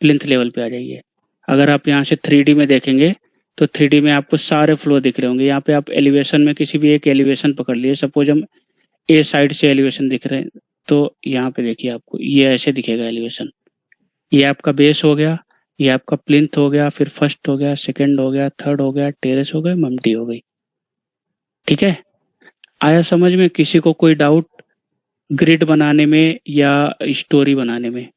प्लिंथ लेवल पे आ जाइए। अगर आप यहाँ से 3D में देखेंगे तो 3D में आपको सारे फ्लोर दिख रहे होंगे। यहाँ पे आप एलिवेशन में किसी भी एक एलिवेशन पकड़ लिए, सपोज हम ए साइड से एलिवेशन दिख रहे हैं, तो यहाँ पे देखिए आपको ये ऐसे दिखेगा एलिवेशन। ये आपका बेस हो गया, ये आपका प्लिंथ हो गया, फिर फर्स्ट हो गया, सेकंड हो गया, थर्ड हो गया, टेरेस हो गया, मम्टी हो गई, ठीक है। आया समझ में? किसी को कोई डाउट ग्रिड बनाने में या स्टोरी बनाने में?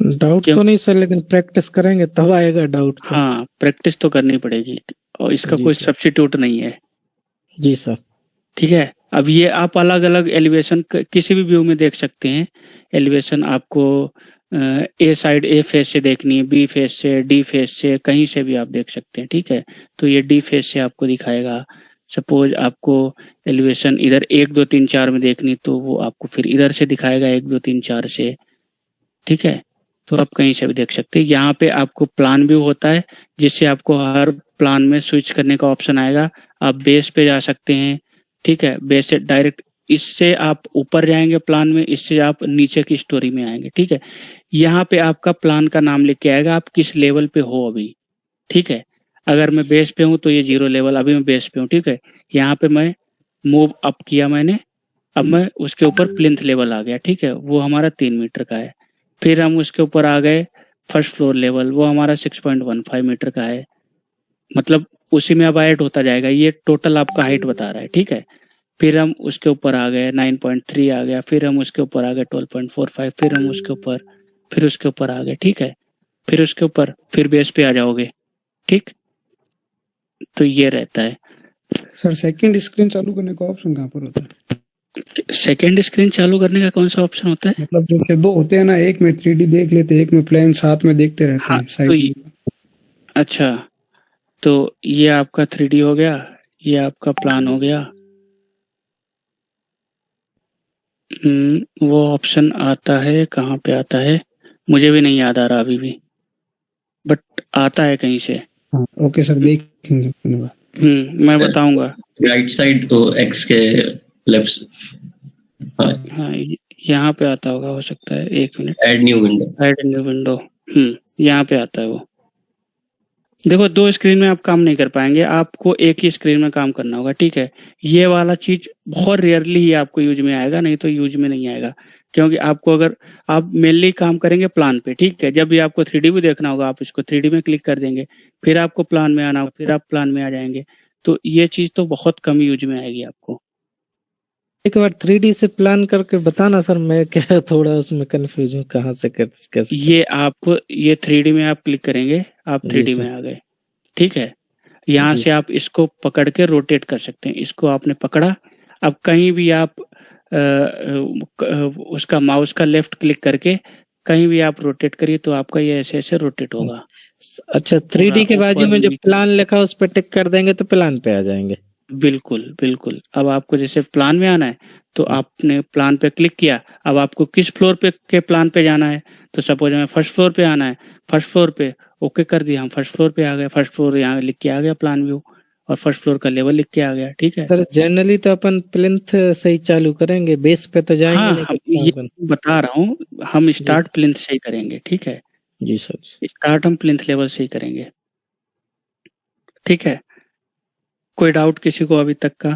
डाउट तो नहीं सर, लेकिन प्रैक्टिस करेंगे तब आएगा डाउट। हाँ, प्रैक्टिस तो करनी पड़ेगी और इसका कोई सब्स्टिट्यूट नहीं है। जी सर, ठीक है। अब ये आप अलग अलग एलिवेशन किसी भी व्यू में देख सकते हैं। एलिवेशन आपको ए साइड ए फेस से देखनी है, बी फेस से, डी फेस से, कहीं से भी आप देख सकते हैं, ठीक है। तो ये डी फेस से आपको दिखाएगा। सपोज आपको एलिवेशन इधर 1 2 3 4 में देखनी, तो वो आपको फिर इधर से दिखाएगा 1 2 3 4 से, ठीक है। तो आप कहीं से भी देख सकते हैं। यहाँ पे आपको प्लान व्यू होता है, जिससे आपको हर प्लान में स्विच करने का ऑप्शन आएगा। आप बेस पे जा सकते हैं, ठीक है। बेस से डायरेक्ट इससे आप ऊपर जाएंगे प्लान में, इससे आप नीचे की स्टोरी में आएंगे, ठीक है। यहाँ पे आपका प्लान का नाम लिख के आएगा आप किस लेवल पे हो अभी, ठीक है। अगर मैं बेस पे हूँ तो ये 0 लेवल, अभी मैं बेस पे हूँ, ठीक है। यहाँ पे मैं मूव अप किया मैंने अब मैं उसके ऊपर प्लिंथ लेवल आ गया, ठीक है, वो हमारा 3 मीटर का है। फिर हम उसके ऊपर आ गए फर्स्ट फ्लोर लेवल, वो हमारा 6.15 मीटर का है। मतलब उसी में अब ऐड होता जाएगा, ये टोटल आपका हाइट बता रहा है, ठीक है। फिर हम उसके ऊपर आ गए 9.3 आ गया, फिर हम उसके ऊपर आ गए 12.45, फिर हम उसके ऊपर, फिर उसके ऊपर आ गए, ठीक है। फिर उसके ऊपर फिर बेस पे आ जाओगे, ठीक। तो ये रहता है। सर सेकंड स्क्रीन चालू करने का ऑप्शन कहाँ पर होता है? सेकंड स्क्रीन चालू करने का कौन सा ऑप्शन होता है? मतलब जैसे दो होते हैं ना, एक में 3D देख लेते हैं, एक में प्लेन, साथ में देखते रहते हाँ, हैं साइड। अच्छा, तो ये आपका 3D हो गया, ये आपका प्लान हो गया। वो ऑप्शन आता है, कहाँ पे आता है मुझे भी नहीं याद आ रहा अभी भी, बट आता है कहीं से। ओके सर, देखेंगे धन्यवाद। मैं बताऊंगा। राइट साइड तो एक्स के लेफ्ट। हाँ, यहाँ पे आता होगा, हो सकता है, 1 minute. Add new window, add new window, यहाँ पे आता है वो। देखो, 2 स्क्रीन में आप काम नहीं कर पाएंगे, आपको एक ही स्क्रीन में काम करना होगा, ठीक है। ये वाला चीज बहुत रेयरली ही आपको यूज में आएगा, नहीं तो यूज में नहीं आएगा। क्योंकि आपको, अगर आप मेनली काम करेंगे प्लान पे, ठीक है, जब भी आपको 3D भी देखना होगा, आप इसको 3D में क्लिक कर देंगे, फिर आपको प्लान में आना होगा, फिर आप प्लान में आ जाएंगे। तो ये चीज तो बहुत कम यूज में आएगी आपको। एक बार 3D से प्लान करके बताना सर, मैं क्या थोड़ा उसमें कंफ्यूज हूँ, कहाँ से कैसे। ये आपको, ये 3D में आप क्लिक करेंगे, आप 3D में आ गए, ठीक है। यहाँ से आप इसको पकड़ के रोटेट कर सकते हैं। इसको आपने पकड़ा, अब कहीं भी आप उसका माउस का लेफ्ट क्लिक करके कहीं भी आप रोटेट करिए, तो आपका ये ऐसे ऐसे रोटेट होगा। अच्छा, 3D के बाजू में जो प्लान लिखा है उस पर टिक कर देंगे तो प्लान पे आ जाएंगे। बिल्कुल बिल्कुल। अब आपको जैसे प्लान में आना है, तो आपने प्लान पे क्लिक किया, अब आपको किस फ्लोर पे के प्लान पे जाना है, तो सपोज हमें फर्स्ट फ्लोर पे आना है, फर्स्ट फ्लोर पे ओके कर दिया, हम फर्स्ट फ्लोर पे आ गए, फर्स्ट फ्लोर यहाँ लिख के आ गया प्लान व्यू, और फर्स्ट फ्लोर का लेवल लिख के आ गया, ठीक है। सर जनरली तो अपन प्लिंथ से ही चालू करेंगे, बेस पे तो जाएंगे नहीं। हम ये बता रहा हूँ, हम स्टार्ट प्लिंथ से ही करेंगे, ठीक है जी सर। स्टार्ट हम प्लिंथ लेवल से ही करेंगे, ठीक है। कोई डाउट किसी को अभी तक का?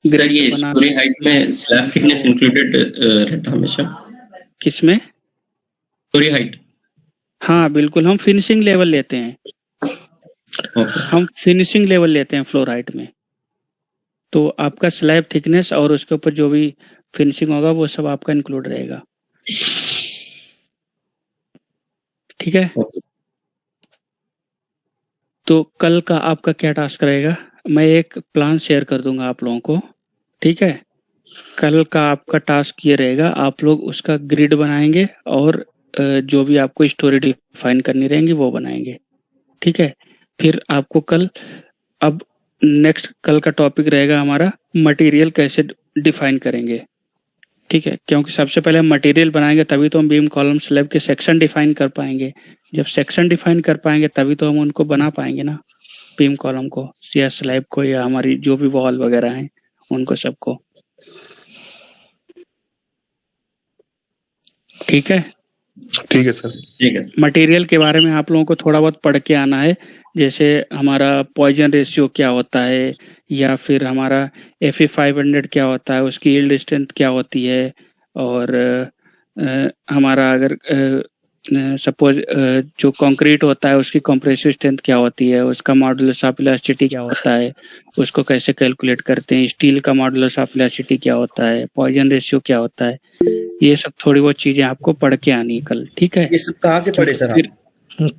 सर ये स्टोरी हाइट में स्लैब थिकनेस इंक्लूडेड रहता हमेशा? किसमें? Story height? हाँ बिल्कुल, हम फिनिशिंग लेवल लेते हैं। हम फिनिशिंग लेवल लेते हैं फ्लोर हाइट में, तो आपका स्लैब थिकनेस और उसके ऊपर जो भी फिनिशिंग होगा वो सब आपका इंक्लूड रहेगा, ठीक है। तो कल का आपका क्या टास्क रहेगा, मैं एक प्लान शेयर कर दूंगा आप लोगों को, ठीक है। कल का आपका टास्क ये रहेगा, आप लोग उसका ग्रिड बनाएंगे और जो भी आपको स्टोरी डिफाइन करनी रहेंगी वो बनाएंगे, ठीक है। फिर आपको कल, अब नेक्स्ट कल का टॉपिक रहेगा हमारा मटेरियल कैसे डिफाइन करेंगे, ठीक है। क्योंकि सबसे पहले हम मटेरियल बनाएंगे, तभी तो हम बीम कॉलम स्लैब के सेक्शन डिफाइन कर पाएंगे। जब सेक्शन डिफाइन कर पाएंगे तभी तो हम उनको बना पाएंगे ना, बीम कॉलम को या स्लैब को या हमारी जो भी वॉल वगैरह हैं उनको सबको, ठीक है। ठीक है सर, ठीक है। मटेरियल के बारे में आप लोगों को थोड़ा बहुत पढ़ के आना है, जैसे हमारा पॉइजन रेशियो क्या होता है, या फिर हमारा Fe500 क्या होता है, उसकी यील्ड स्ट्रेंथ क्या होती है, और हमारा अगर सपोज जो कंक्रीट होता है उसकी कंप्रेसिव स्ट्रेंथ क्या होती है, उसका मॉडुलस ऑफ इलास्टिसिटी क्या होता है, उसको कैसे कैलकुलेट करते हैं, स्टील का मॉडुलस ऑफ इलास्टिसिटी क्या होता है, पॉइजन रेशियो क्या होता है, ये सब थोड़ी बहुत चीजें आपको पढ़ के आनी है कल, ठीक है। ये सब कहाँ से पढ़े सर आप?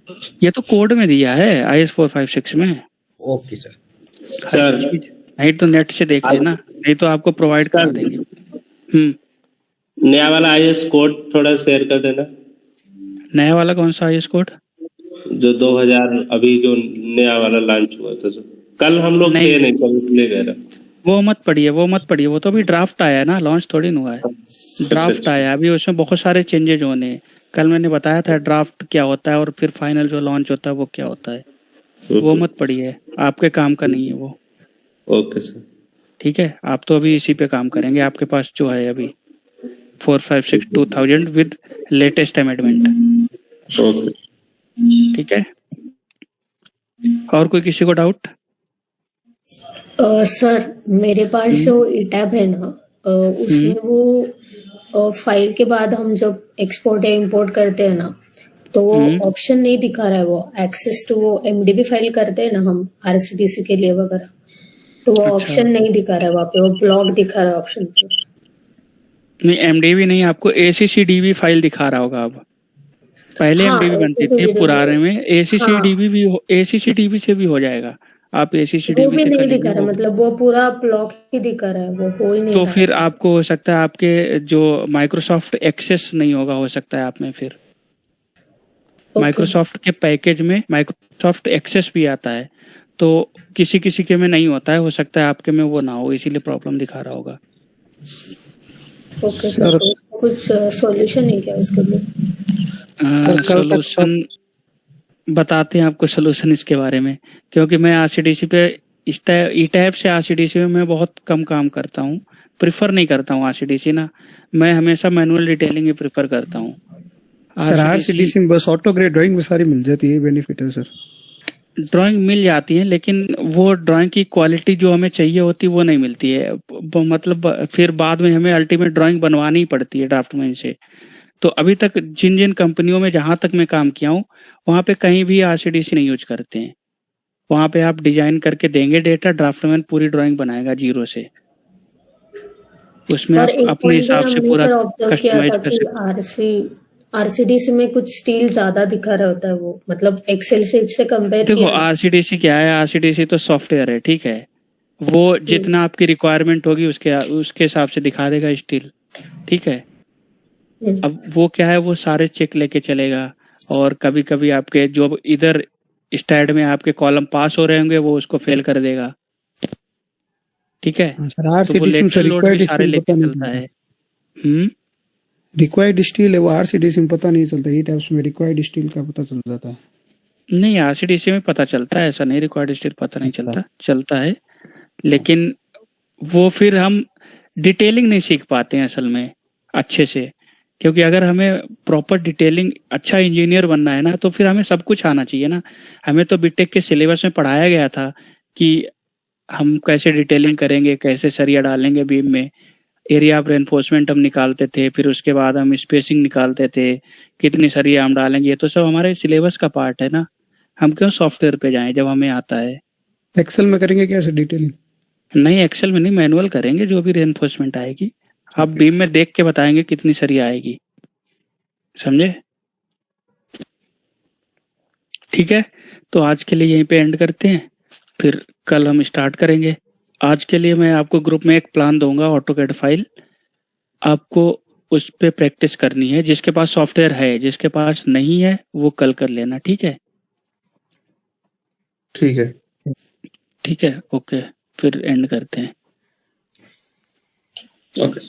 ये तो कोड में दिया है IS 456 में। Okay sir. सर नहीं तो नेट से देख लेना, नहीं तो आपको प्रोवाइड कर देंगे। नया वाला IS कोड थोड़ा शेयर कर देना। नया वाला कौन सा IS कोड? जो 2000 अभी जो नया वाला लॉन्च हुआ था सर, कल हम लोग थे नहीं, कल ले गए। वो मत पढ़िए, वो मत पढ़िए, वो तो अभी ड्राफ्ट आया है ना, लॉन्च थोड़ी ना हुआ है। ड्राफ्ट आया अभी, उसमें बहुत सारे चेंजेज होने हैं। कल मैंने बताया था ड्राफ्ट क्या होता है और फिर फाइनल जो लॉन्च होता है वो क्या होता है, वो मत पढ़िए, आपके काम का नहीं है वो। ओके सर, ठीक है। आप तो अभी इसी पे काम करेंगे, आपके पास जो है अभी 456/2000 विद लेटेस्ट अमेंडमेंट, ठीक है। और कोई किसी को डाउट? सर मेरे पास जो ईटैब है ना, उसमें वो फाइल के बाद हम जब एक्सपोर्ट या इंपोर्ट करते हैं ना, तो वो ऑप्शन नहीं दिखा रहा है। वो एक्सेस टू वो एमडीबी फाइल करते हैं ना हम आरसीडीसी के लिए वगैरह, तो वो ऑप्शन नहीं दिखा रहा है वहाँ पे, वो ब्लॉक दिखा रहा है ऑप्शन पे। नहीं, एमडीबी नहीं, आपको एसीसीडीबी फाइल दिखा रहा होगा अब। पहले एमडीबी बनती थी पुराने में, एसीसीडीबी भी एसीसीडीबी से भी हो जाएगा। आप वो एसीसीडीबी भी से नहीं कर दिखा रहा, लीजिए। मतलब वो पूरा ब्लॉक ही दिखा रहा है, वो हो ही नहीं तो रहा फिर है। आपको हो सकता है आपके जो माइक्रोसॉफ्ट एक्सेस नहीं होगा, हो सकता है आप में फिर माइक्रोसॉफ्ट के पैकेज में माइक्रोसॉफ्ट एक्सेस भी आता है, तो किसी किसी के में नहीं होता है, हो सकता है आपके में वो ना हो, इसीलिए प्रॉब्लम दिखा रहा होगा। ओके सर, तो उसका कुछ सॉल्यूशन नहीं क्या उसके लिए? सोल्यूशन बताते हैं आपको, सोल्यूशन इसके बारे में, क्योंकि मैं आरसीडीसी पे ई टैब से आरसीडीसी में मैं बहुत कम काम करता हूँ, प्रिफर नहीं करता हूँ आरसीडीसी ना, मैं हमेशा मैनुअल डिटेलिंग ही प्रिफर करता हूँ। सर आरसीडीसी में बस ऑटो ग्रेड ड्राइंग में सारी मिल जाती है, बेनिफिट है सर। ड्राइंग मिल जाती है, लेकिन वो ड्राइंग की क्वालिटी जो हमें चाहिए होती है वो नहीं मिलती है, मतलब फिर बाद में हमें अल्टीमेट ड्राइंग बनवानी पड़ती है ड्राफ्टमैन से। तो अभी तक जिन जिन कंपनियों में जहां तक मैं काम किया हूँ, वहां पे कहीं भी आरसीडीसी नहीं यूज करते हैं। वहां पे आप डिजाइन करके देंगे डेटा, ड्राफ्टमैन पूरी ड्राइंग बनाएगा जीरो से, उसमें आप अपने हिसाब से पूरा कस्टमाइज कर सकते। आरसीडीसी में कुछ स्टील ज्यादा दिखा रहा होता है, वो मतलब एक्सेल शीट से कंपेयर देखो किया। आरसीडीसी क्या है, आरसीडीसी तो सॉफ्टवेयर है, ठीक है, वो जितना आपकी रिक्वायरमेंट होगी उसके हिसाब से दिखा देगा स्टील, ठीक है। अब वो क्या है, वो सारे चेक लेके चलेगा, और कभी कभी आपके जो इधर स्टैड में आपके कॉलम पास हो रहे होंगे वो उसको फेल कर देगा, ठीक है। तो वो लेटरल लोड भी सारे लेके चलता है। रिक्वायर्ड स्टील है वो आरसीडीसी में पता नहीं चलता, ई टैब्स में रिक्वायर्ड स्टील का पता चल जाता है। नहीं, आरसीडीसी में पता चलता है, ऐसा नहीं रिक्वायर्ड स्टील पता नहीं चलता है, लेकिन वो फिर हम डिटेलिंग नहीं सीख पाते हैं असल में अच्छे से, क्योंकि अगर हमें प्रॉपर डिटेलिंग, अच्छा इंजीनियर बनना है ना, तो फिर हमें सब कुछ आना चाहिए ना। हमें तो बीटेक के सिलेबस में पढ़ाया गया था कि हम कैसे डिटेलिंग करेंगे, कैसे सरिया डालेंगे बीम में, एरिया ऑफ रेनफोर्समेंट हम निकालते थे, फिर उसके बाद हम स्पेसिंग निकालते थे, कितनी सरिया हम डालेंगे, ये तो सब हमारे सिलेबस का पार्ट है ना। हम क्यों सॉफ्टवेयर पे जाएं जब हमें आता है। एक्सेल में करेंगे क्या सर डिटेलिंग? नहीं, एक्सेल में नहीं, मैनुअल करेंगे, जो भी रेनफोर्समेंट आएगी आप बीम में देख के बताएंगे कितनी सरिया आएगी, समझे? ठीक है, तो आज के लिए यहीं पे एंड करते हैं, फिर कल हम स्टार्ट करेंगे। आज के लिए मैं आपको ग्रुप में एक प्लान दूंगा, ऑटोकैड फाइल, आपको उस पे प्रैक्टिस करनी है। जिसके पास सॉफ्टवेयर है, जिसके पास नहीं है वो कल कर लेना, ठीक है? ठीक है, ठीक है, ओके, फिर एंड करते हैं। ओके।